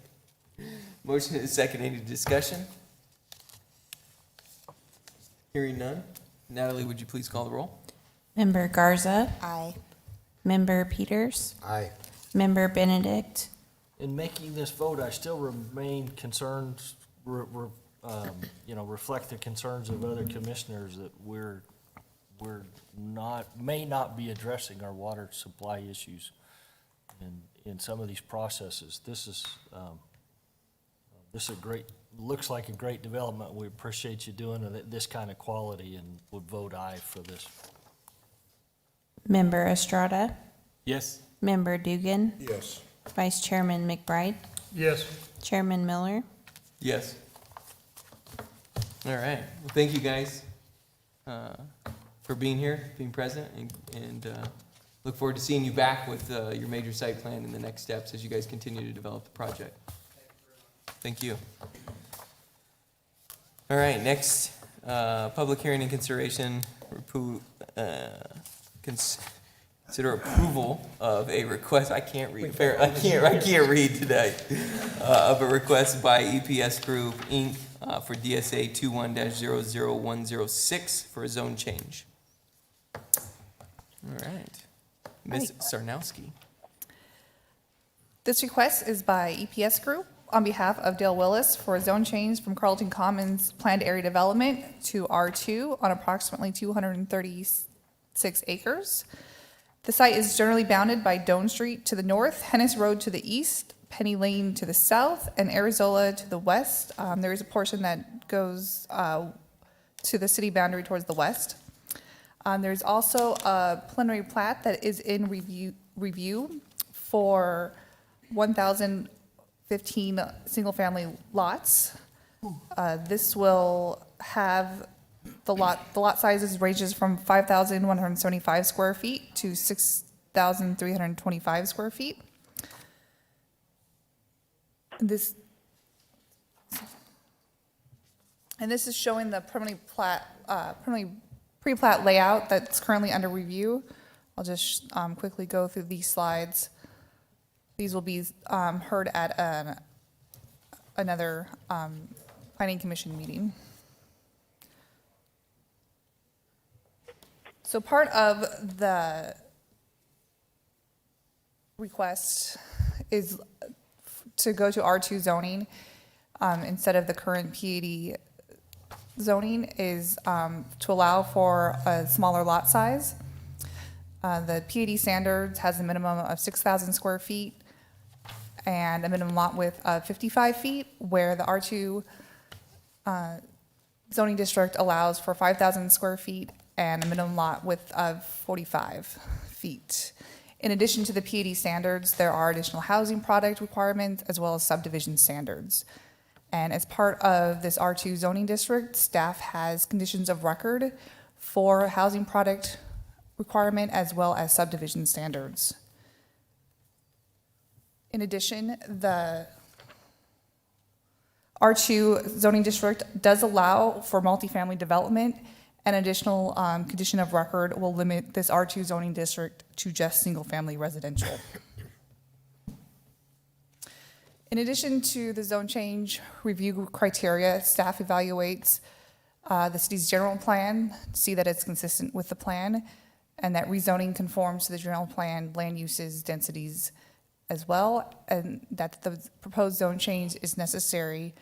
Motion and a second. Any discussion? Hearing none. Natalie, would you please call the roll? Member Garza, Aye. Member Peters, Aye. Member Benedict, In making this vote, I still remain concerned, reflect the concerns of other commissioners that may not be addressing our water supply issues in some of these processes. This is a great, looks like a great development. We appreciate you doing this kind of quality and would vote aye for this. Member Estrada, Yes. Member Dugan, Yes. Vice Chairman McBride, Yes. Chairman Miller. Yes. All right. Well, thank you guys for being here, being present, and look forward to seeing you back with your major site plan and the next steps as you guys continue to develop the project. Thank you. All right, next, public hearing and consideration, consider approval of a request, I can't read read today, of a request by EPS Group, Inc., for DSA 21-00106 for a zone change. All right. Ms. Sarnowski. This request is by EPS Group on behalf of Dale Willis for a zone change from Carleton Commons planned area development to R2 on approximately 236 acres. The site is generally bounded by Doan Street to the north, Hennis Road to the east, Penny Lane to the south, and Arizola to the west. There is a portion that goes to the city boundary towards the west. There's also a preliminary plat that is in review for 1,015 single-family lots. This will have the lot sizes ranges from 5,175 square feet to 6,325 square feet. This is showing the preliminary pre-plat layout that's currently under review. I'll just quickly go through these slides. These will be heard at another planning commission meeting. So part of the request is to go to R2 zoning instead of the current PAD zoning is to allow for a smaller lot size. The PAD standards has a minimum of 6,000 square feet and a minimum lot width of 55 feet, where the R2 zoning district allows for 5,000 square feet and a minimum lot width of 45 feet. In addition to the PAD standards, there are additional housing product requirements as well as subdivision standards. And as part of this R2 zoning district, staff has conditions of record for housing product requirement as well as subdivision standards. In addition, the R2 zoning district does allow for multifamily development. An additional condition of record will limit this R2 zoning district to just single-family residential. In addition to the zone change review criteria, staff evaluates the city's general plan to see that it's consistent with the plan and that rezoning conforms to the general plan land uses, densities as well, and that the proposed zone change is necessary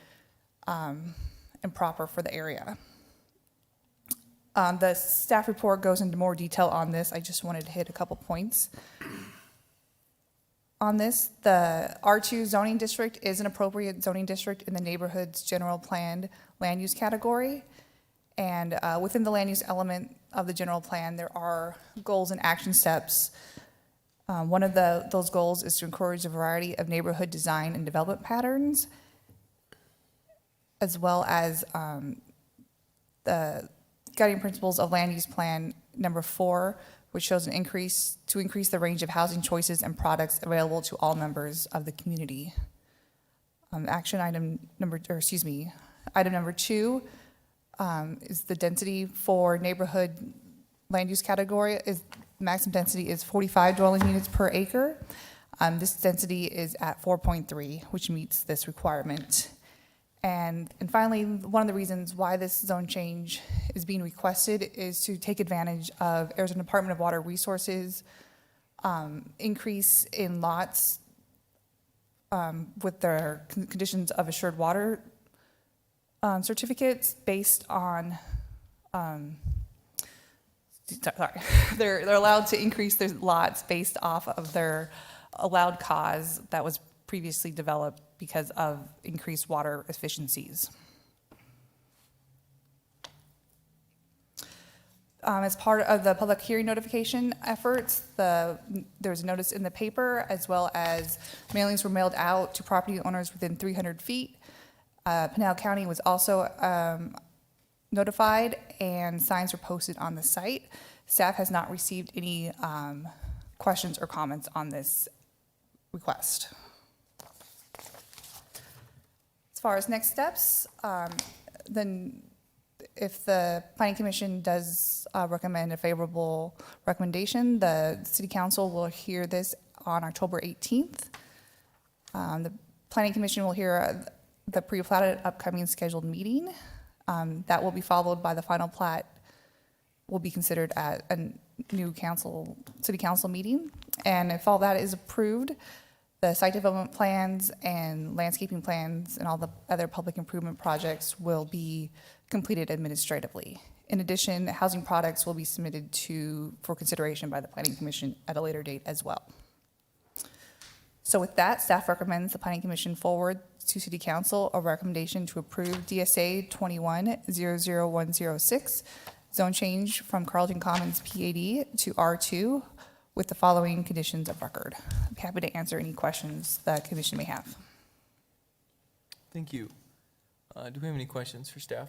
and proper for the area. The staff report goes into more detail on this. I just wanted to hit a couple points. On this, the R2 zoning district is an appropriate zoning district in the neighborhood's general planned land use category. And within the land use element of the general plan, there are goals and action steps. One of those goals is to encourage a variety of neighborhood design and development patterns, as well as the guiding principles of land use plan number 4, which shows increase the range of housing choices and products available to all members of the community. Item number 2 is the density for neighborhood land use category. Maximum density is 45 dwelling units per acre. This density is at 4.3, which meets this requirement. And finally, one of the reasons why this zone change is being requested is to take advantage of Arizona Department of Water Resources increase in lots with their conditions of assured water certificates based on, they're allowed to increase their lots based off of their allowed cause that was previously developed because of increased water efficiencies. As part of the public hearing notification efforts, there was a notice in the paper, as well as mailings were mailed out to property owners within 300 feet. Pinal County was also notified, and signs were posted on the site. Staff has not received any questions or comments on this request. As far as next steps, then if the Planning Commission does recommend a favorable recommendation, the City Council will hear this on October 18th. The Planning Commission will hear the pre-platted upcoming scheduled meeting. That will be followed by the final plat will be considered at a new City Council meeting. And if all that is approved, the site development plans and landscaping plans and all the other public improvement projects will be completed administratively. In addition, housing products will be submitted for consideration by the Planning Commission at a later date as well. So with that, staff recommends the Planning Commission forward to City Council a recommendation to approve DSA 21-00106, zone change from Carleton Commons PAD to R2 with the following conditions of record. I'm happy to answer any questions the commission may have. Thank you. Do we have any questions for staff?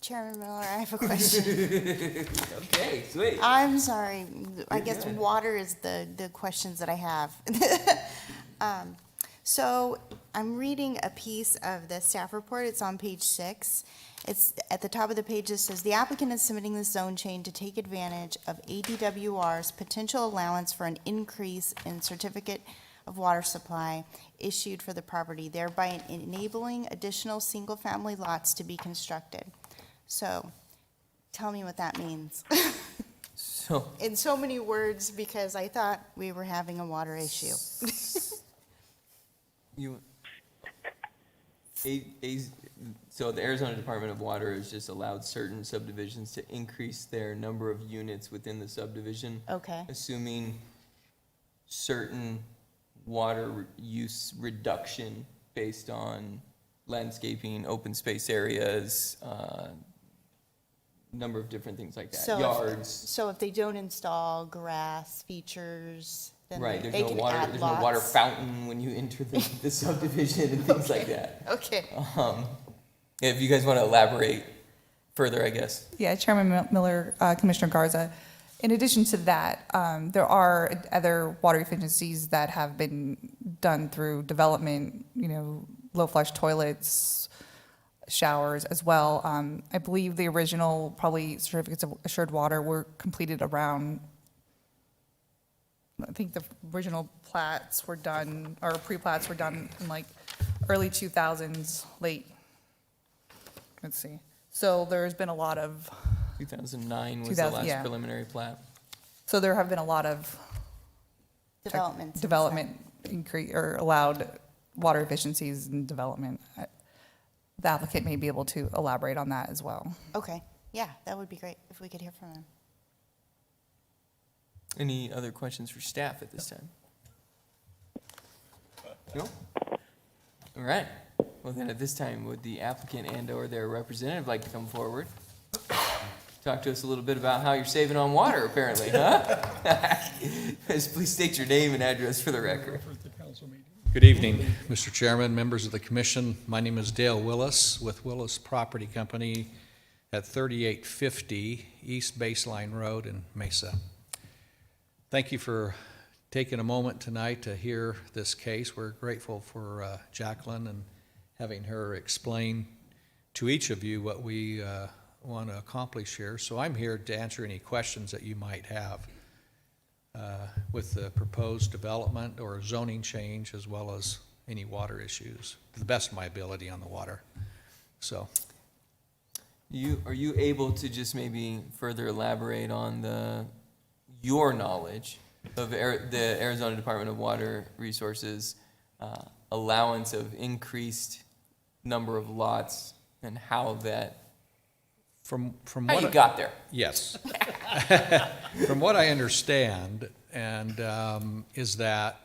Chairman Miller, I have a question. Okay, sweet. I'm sorry. I guess water is the questions that I have. So I'm reading a piece of the staff report. It's on page 6. It's at the top of the page. It says the applicant is submitting this zone change to take advantage of ADWR's potential allowance for an increase in certificate of water supply issued for the property, thereby enabling additional single-family lots to be constructed. So tell me what that means. So, In so many words, because I thought we were having a water issue. So the Arizona Department of Water has just allowed certain subdivisions to increase their number of units within the subdivision. Okay. Assuming certain water use reduction based on landscaping, open space areas, number of different things like that, So if- yards. So if they don't install grass features, then Right, they there's no can water, add there's no water lots? fountain when you enter the subdivision and things like that. Okay. If you guys want to elaborate further, I guess. Yeah, Chairman Miller, Commissioner Garza. In addition to that, there are other water efficiencies that have been done through development, low flush toilets, showers as well. I believe the original probably certificates of assured water were completed around, I think the original plats were done, or pre-plats were done in like early 2000s, late. Let's see. So there's been a lot of, 2009 was the 2000, last yeah. preliminary plat. so there have been a lot of Development. since development increase, or allowed water efficiencies and development. The applicant may be able to elaborate on that as well. then. Okay, yeah, that would be great if we could hear from them. Any other questions for staff at this time? No? All right. Well, then at this time, would the applicant and/or their representative like to come forward? Talk to us a little bit about how you're saving on water, apparently, huh? Please state your name and address for the record. Good evening, Mr. Chairman, members of the commission. My name is Dale Willis with Willis Property Company at 3850 East Baseline Road in Mesa. Thank you for taking a moment tonight to hear this case. We're grateful for Jacqueline and having her explain to each of you what we want to accomplish here. So I'm here to answer any questions that you might have with the proposed development or zoning change, as well as any water issues, to the best of my ability on the water. So, Are you able to just maybe further elaborate on your knowledge of the Arizona Department of Water Resources allowance of increased number of lots and how that, from how what you got there? Yes. From what I understand, and is that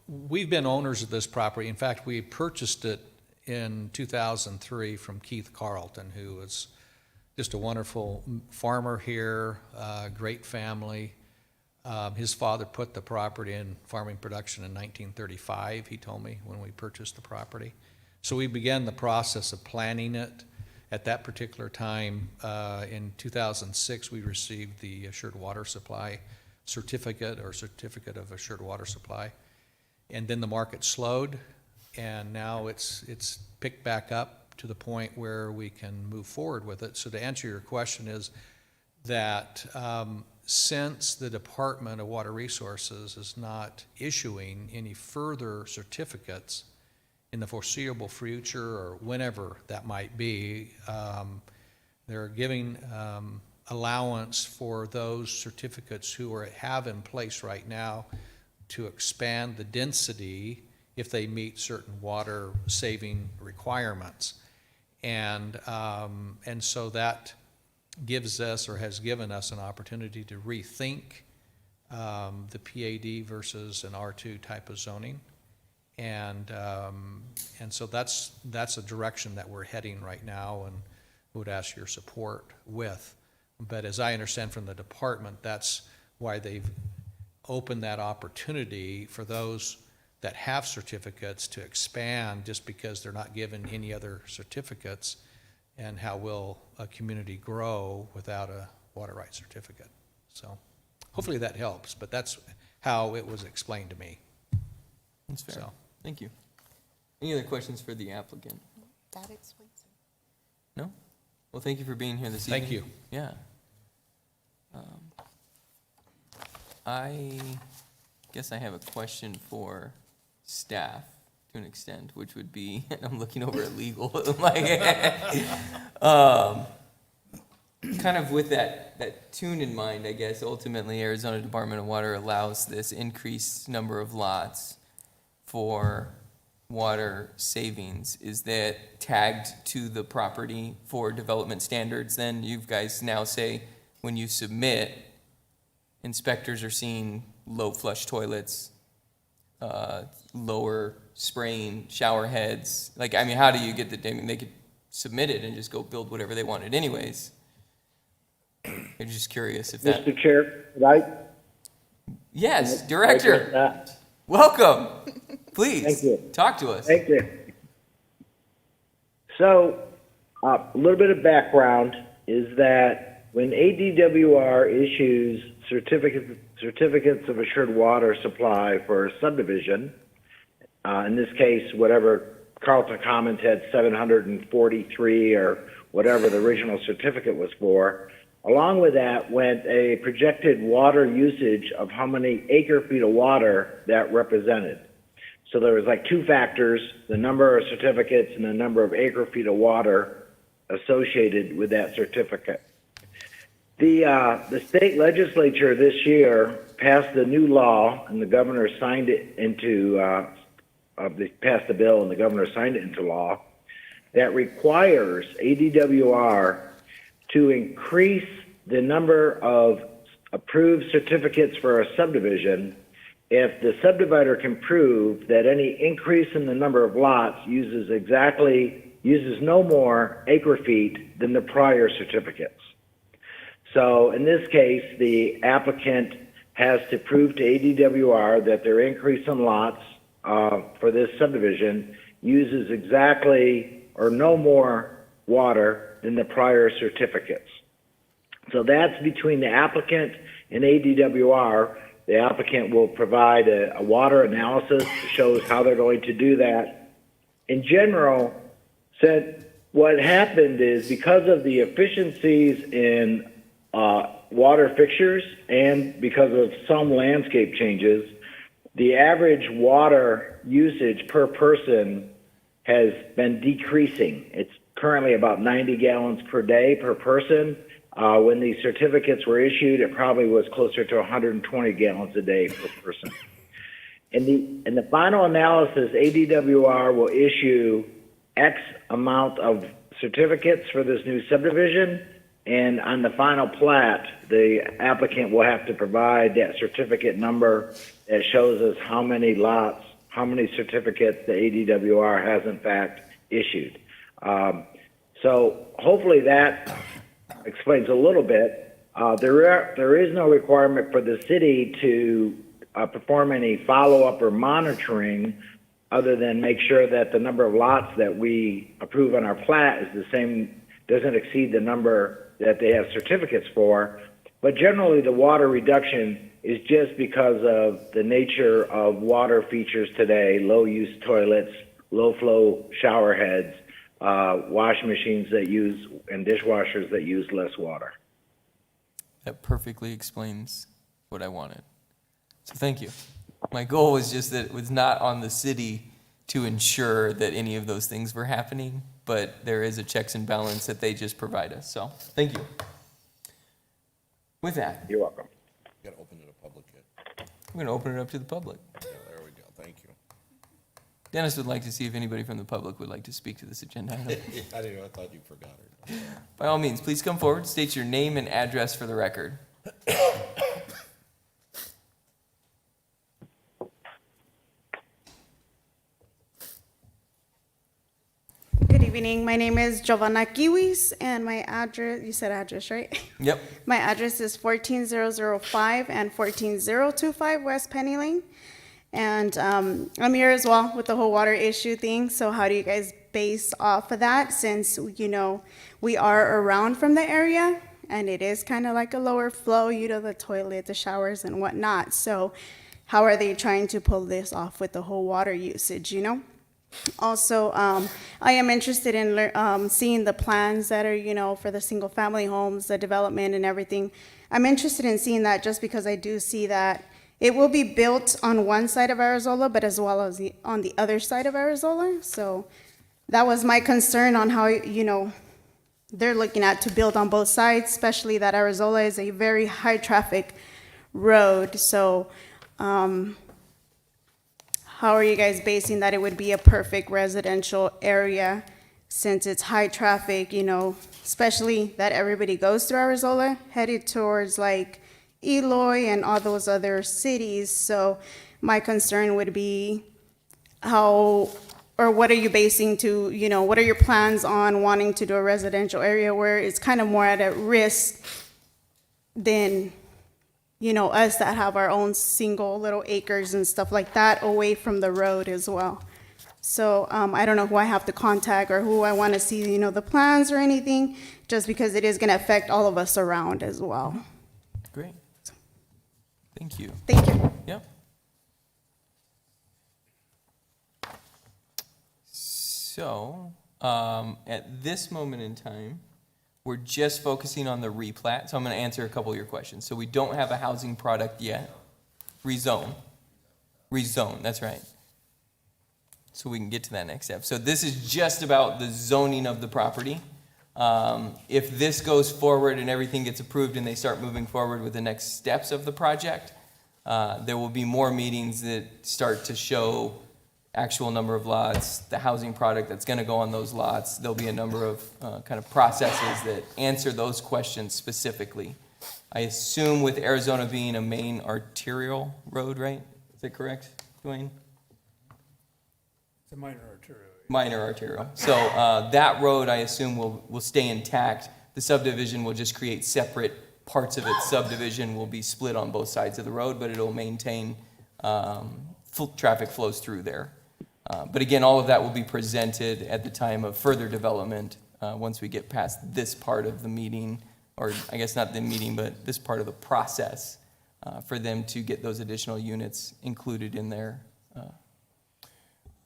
we've been owners of this property. In fact, we purchased it in 2003 from Keith Carleton, who was just a wonderful farmer here, great family. His father put the property in farming production in 1935, he told me, when we purchased the property. So we began the process of planning it. At that particular time, in 2006, we received the Assured Water Supply certificate, or Certificate of Assured Water Supply. And then the market slowed, and now it's picked back up to the point where we can move forward with it. So to answer your question is that since the Department of Water Resources is not issuing any further certificates in the foreseeable future, or whenever that might be, they're giving allowance for those certificates who have in place right now to expand the density if they meet certain water saving requirements. And so that gives us, or has given us, an opportunity to rethink the PAD versus an R2 type of zoning. And so that's a direction that we're heading right now, and would ask your support with. But as I understand from the department, that's why they've opened that opportunity for those that have certificates to expand, just because they're not given any other certificates. And how will a community grow without a water rights certificate? So hopefully that helps, but that's how it was explained to me. That's fair. So. Thank you. Any other questions for the applicant? That explains it. No? Well, thank you for being here this evening. Thank you. Yeah. I guess I have a question for staff to an extent, which would be, and I'm looking over at legal, kind of with that tune in mind, I guess. Ultimately, Arizona Department of Water allows this increased number of lots for water savings. Is that tagged to the property for development standards? Then you guys now say, when you submit, inspectors are seeing low flush toilets, lower spraying shower heads? Like, I mean, how do you get I mean, they could submit it and just go build whatever they wanted anyways. I'm just curious if that. Mr. Chair, could I? Yes, I Director, address that? welcome. Please, Thank you. talk to us. Thank you. So, a little bit of background is that when ADWR issues certificates of assured water supply for a subdivision, in this case, whatever Carleton Commons had 743 or whatever the original certificate was for, along with that went a projected water usage of how many acre feet of water that represented. So there was like two factors, the number of certificates and the number of acre feet of water associated with that certificate. The state legislature this year passed a new law, and the governor signed it into, passed the bill and the governor signed it into law, that requires ADWR to increase the number of approved certificates for a subdivision if the subdivider can prove that any increase in the number of lots uses no more acre feet than the prior certificates. So in this case, the applicant has to prove to ADWR that their increase in lots for this subdivision uses exactly or no more water than the prior certificates. So that's between the applicant and ADWR. The applicant will provide a water analysis that shows how they're going to do that. In general, said what happened is because of the efficiencies in water fixtures and because of some landscape changes, the average water usage per person has been decreasing. It's currently about 90 gallons per day per person. When these certificates were issued, it probably was closer to 120 gallons a day per person. In the final analysis, ADWR will issue X amount of certificates for this new subdivision, and on the final plat, the applicant will have to provide that certificate number that shows us how many lots, how many certificates the ADWR has in fact issued. So hopefully that explains a little bit. There is no requirement for the city to perform any follow-up or monitoring other than make sure that the number of lots that we approve on our plat is the same, doesn't exceed the number that they have certificates for. But generally the water reduction is just because of the nature of water features today, low use toilets, low flow shower heads, washing machines that use, and dishwashers that use less water. That perfectly explains what I wanted. So thank you. My goal was just that it was not on the city to ensure that any of those things were happening, but there is a checks and balance that they just provide us. So thank you. With that, You're welcome. Got to open it to public yet. we're going to open it up to the public. Yeah, there we go. Thank you. Dennis would like to see if anybody from the public would like to speak to this agenda item. I didn't know, I thought you forgot it. By all means, please come forward, state your name and address for the record. Good evening. My name is Giovanna Kiwis, and my address, you said address, right? Yep. My address is 14005 and 14025 West Penny Lane. And I'm here as well with the whole water issue thing. So how do you guys base off of that, since, you know, we are around from the area and it is kind of like a lower flow, you know, the toilet, the showers and whatnot. So how are they trying to pull this off with the whole water usage, you know? Also, I am interested in seeing the plans that are, you know, for the single family homes, the development and everything. I'm interested in seeing that just because I do see that it will be built on one side of Arizola, but as well as on the other side of Arizola. So that was my concern on how, you know, they're looking at to build on both sides, especially that Arizola is a very high traffic road. So how are you guys basing that it would be a perfect residential area since it's high traffic, you know, especially that everybody goes through Arizola, headed towards like Eloy and all those other cities. So my concern would be how, or what are you basing to, what are your plans on wanting to do a residential area where it's kind of more at a risk than, us that have our own single little acres and stuff like that away from the road as well. So I don't know who I have to contact or who I want to see, the plans or anything, just because it is going to affect all of us around as well. Great. Thank you. Thank you. Yep. So, at this moment in time, we're just focusing on the replat, so I'm going to answer a couple of your questions. So we don't have a housing product yet. Rezone, that's right. So we can get to that next step. So this is just about the zoning of the property. If this goes forward and everything gets approved and they start moving forward with the next steps of the project, there will be more meetings that start to show actual number of lots, the housing product that's going to go on those lots. There'll be a number of kind of processes that answer those questions specifically. I assume with Arizona being a main arterial road, right? Is that correct, Dwayne? It's a minor arterial. Minor arterial. So that road, I assume, will stay intact. The subdivision will just create separate parts of its subdivision will be split on both sides of the road, but it'll maintain traffic flows through there. But again, all of that will be presented at the time of further development once we get past this part of the meeting, or I guess not the meeting, but this part of the process for them to get those additional units included in their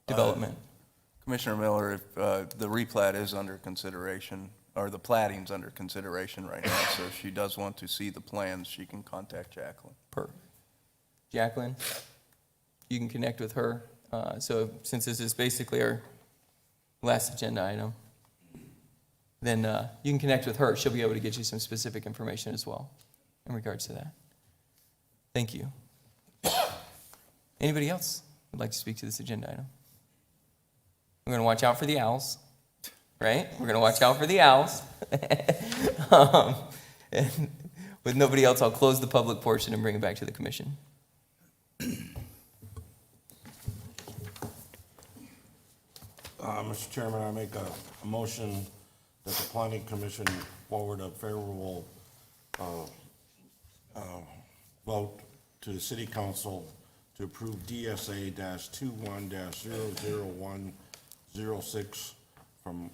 development. Commissioner Miller, if the replat is under consideration, or the platting's under consideration right now, so if she does want to see the plans, she can contact Jacqueline. Jacqueline, you can connect with her. So since this is basically our last agenda item, then you can connect with her. She'll be able to get you some specific information as well in regards to that. Thank you. Anybody else would like to speak to this agenda item? We're going to watch out for the owls, right? We're going to watch out for the owls. And with nobody else, I'll close the public portion and bring it back to the commission. Mr. Chairman, I make a motion that the planning commission forward a favorable vote to the city council to approve DSA-21-00106 from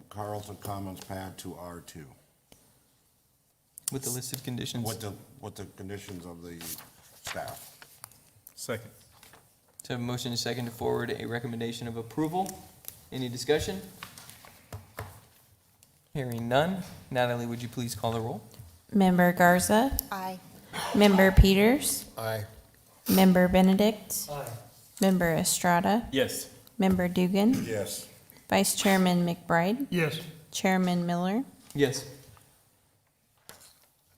Carleton Commons pad to R2. With the listed conditions. With the conditions of the staff. Second. So a motion is second to forward a recommendation of approval. Any discussion? Hearing none. Natalie, would you please call the roll? Member Garza. Aye. Member Peters. Aye. Member Benedict. Aye. Member Estrada. Yes. Member Dugan. Yes. Vice Chairman McBride. Yes. Chairman Miller. Yes.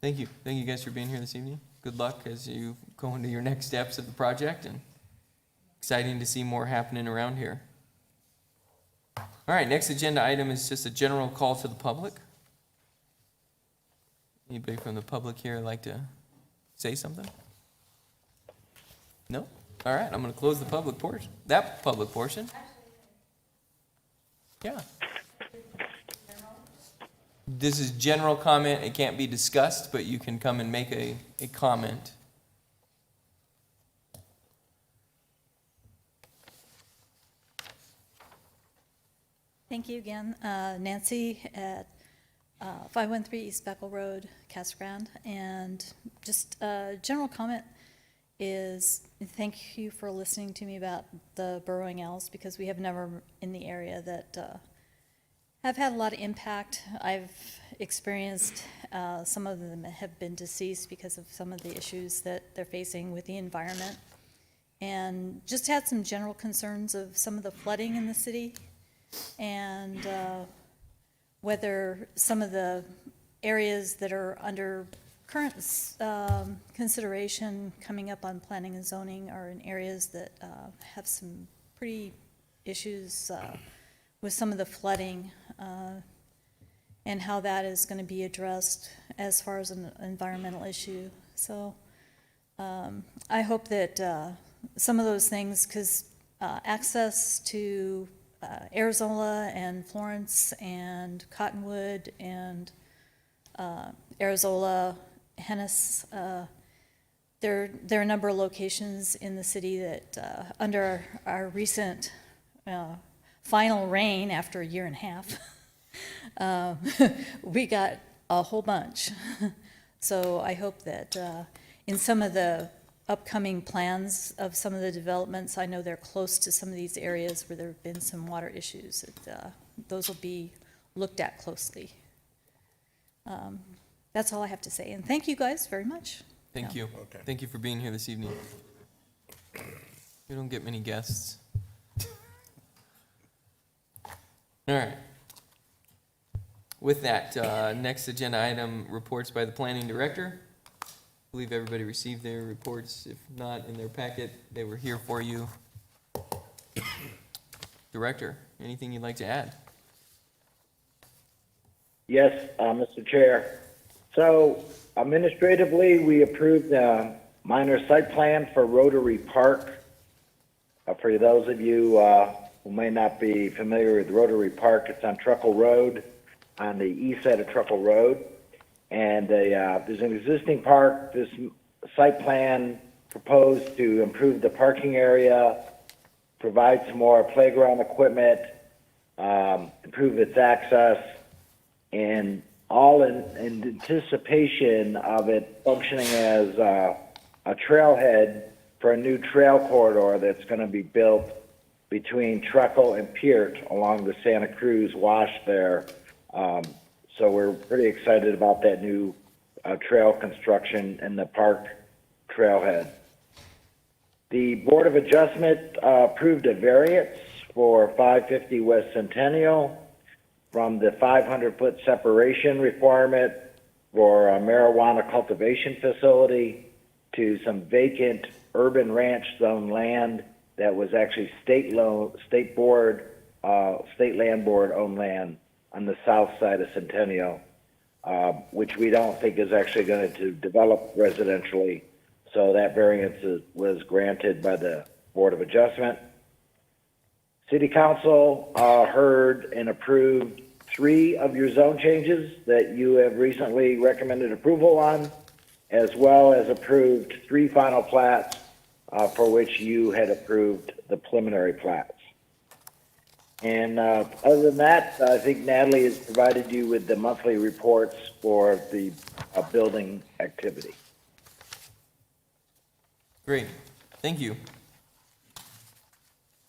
Thank you. Thank you guys for being here this evening. Good luck as you go into your next steps of the project, and exciting to see more happening around here. All right, next agenda item is just a general call to the public. Anybody from the public here like to say something? No? All right, I'm going to close the public portion. That public portion. Yeah. This is general comment. It can't be discussed, but you can come and make a comment. Thank you again. Nancy at 513 East Beckle Road, Casa Grande. And just a general comment is thank you for listening to me about the burrowing owls, because we have a number in the area that have had a lot of impact. I've experienced some of them have been deceased because of some of the issues that they're facing with the environment. And just had some general concerns of some of the flooding in the city, and whether some of the areas that are under current consideration coming up on planning and zoning are in areas that have some pretty issues with some of the flooding, and how that is going to be addressed as far as an environmental issue. So I hope that some of those things, because access to Arizola and Florence and Cottonwood and Arizola, Hennis, there are a number of locations in the city that, under our recent final rain after a year and a half, we got a whole bunch. So I hope that in some of the upcoming plans of some of the developments, I know they're close to some of these areas where there have been some water issues, that those will be looked at closely. That's all I have to say, and thank you guys very much. Thank you. Okay. Thank you for being here this evening. We don't get many guests. All right. With that, next agenda item, reports by the planning director. I believe everybody received their reports. If not in their packet, they were here for you. Director, anything you'd like to add? Yes, Mr. Chair. So administratively, we approved a minor site plan for Rotary Park. For those of you who may not be familiar with Rotary Park, it's on Truckle Road, on the east side of Truckle Road. And there's an existing park. This site plan proposed to improve the parking area, provide some more playground equipment, improve its access, and all in anticipation of it functioning as a trailhead for a new trail corridor that's going to be built between Truckle and Peart along the Santa Cruz Wash there. So we're pretty excited about that new trail construction and the park trailhead. The Board of Adjustment approved a variance for 550 West Centennial from the 500-foot separation requirement for a marijuana cultivation facility to some vacant urban ranch zone land that was actually state land board owned land on the south side of Centennial, which we don't think is actually going to develop residentially. So that variance was granted by the Board of Adjustment. City Council heard and approved 3 of your zone changes that you have recently recommended approval on, as well as approved 3 final plats for which you had approved the preliminary plats. And other than that, I think Natalie has provided you with the monthly reports for the building activity. Great. Thank you.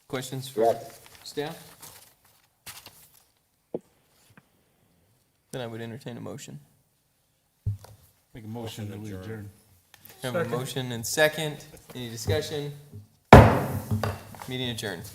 Questions for staff? Then I would entertain a motion. Make a motion that we adjourn. Have a motion and second. Any discussion? Meeting adjourned.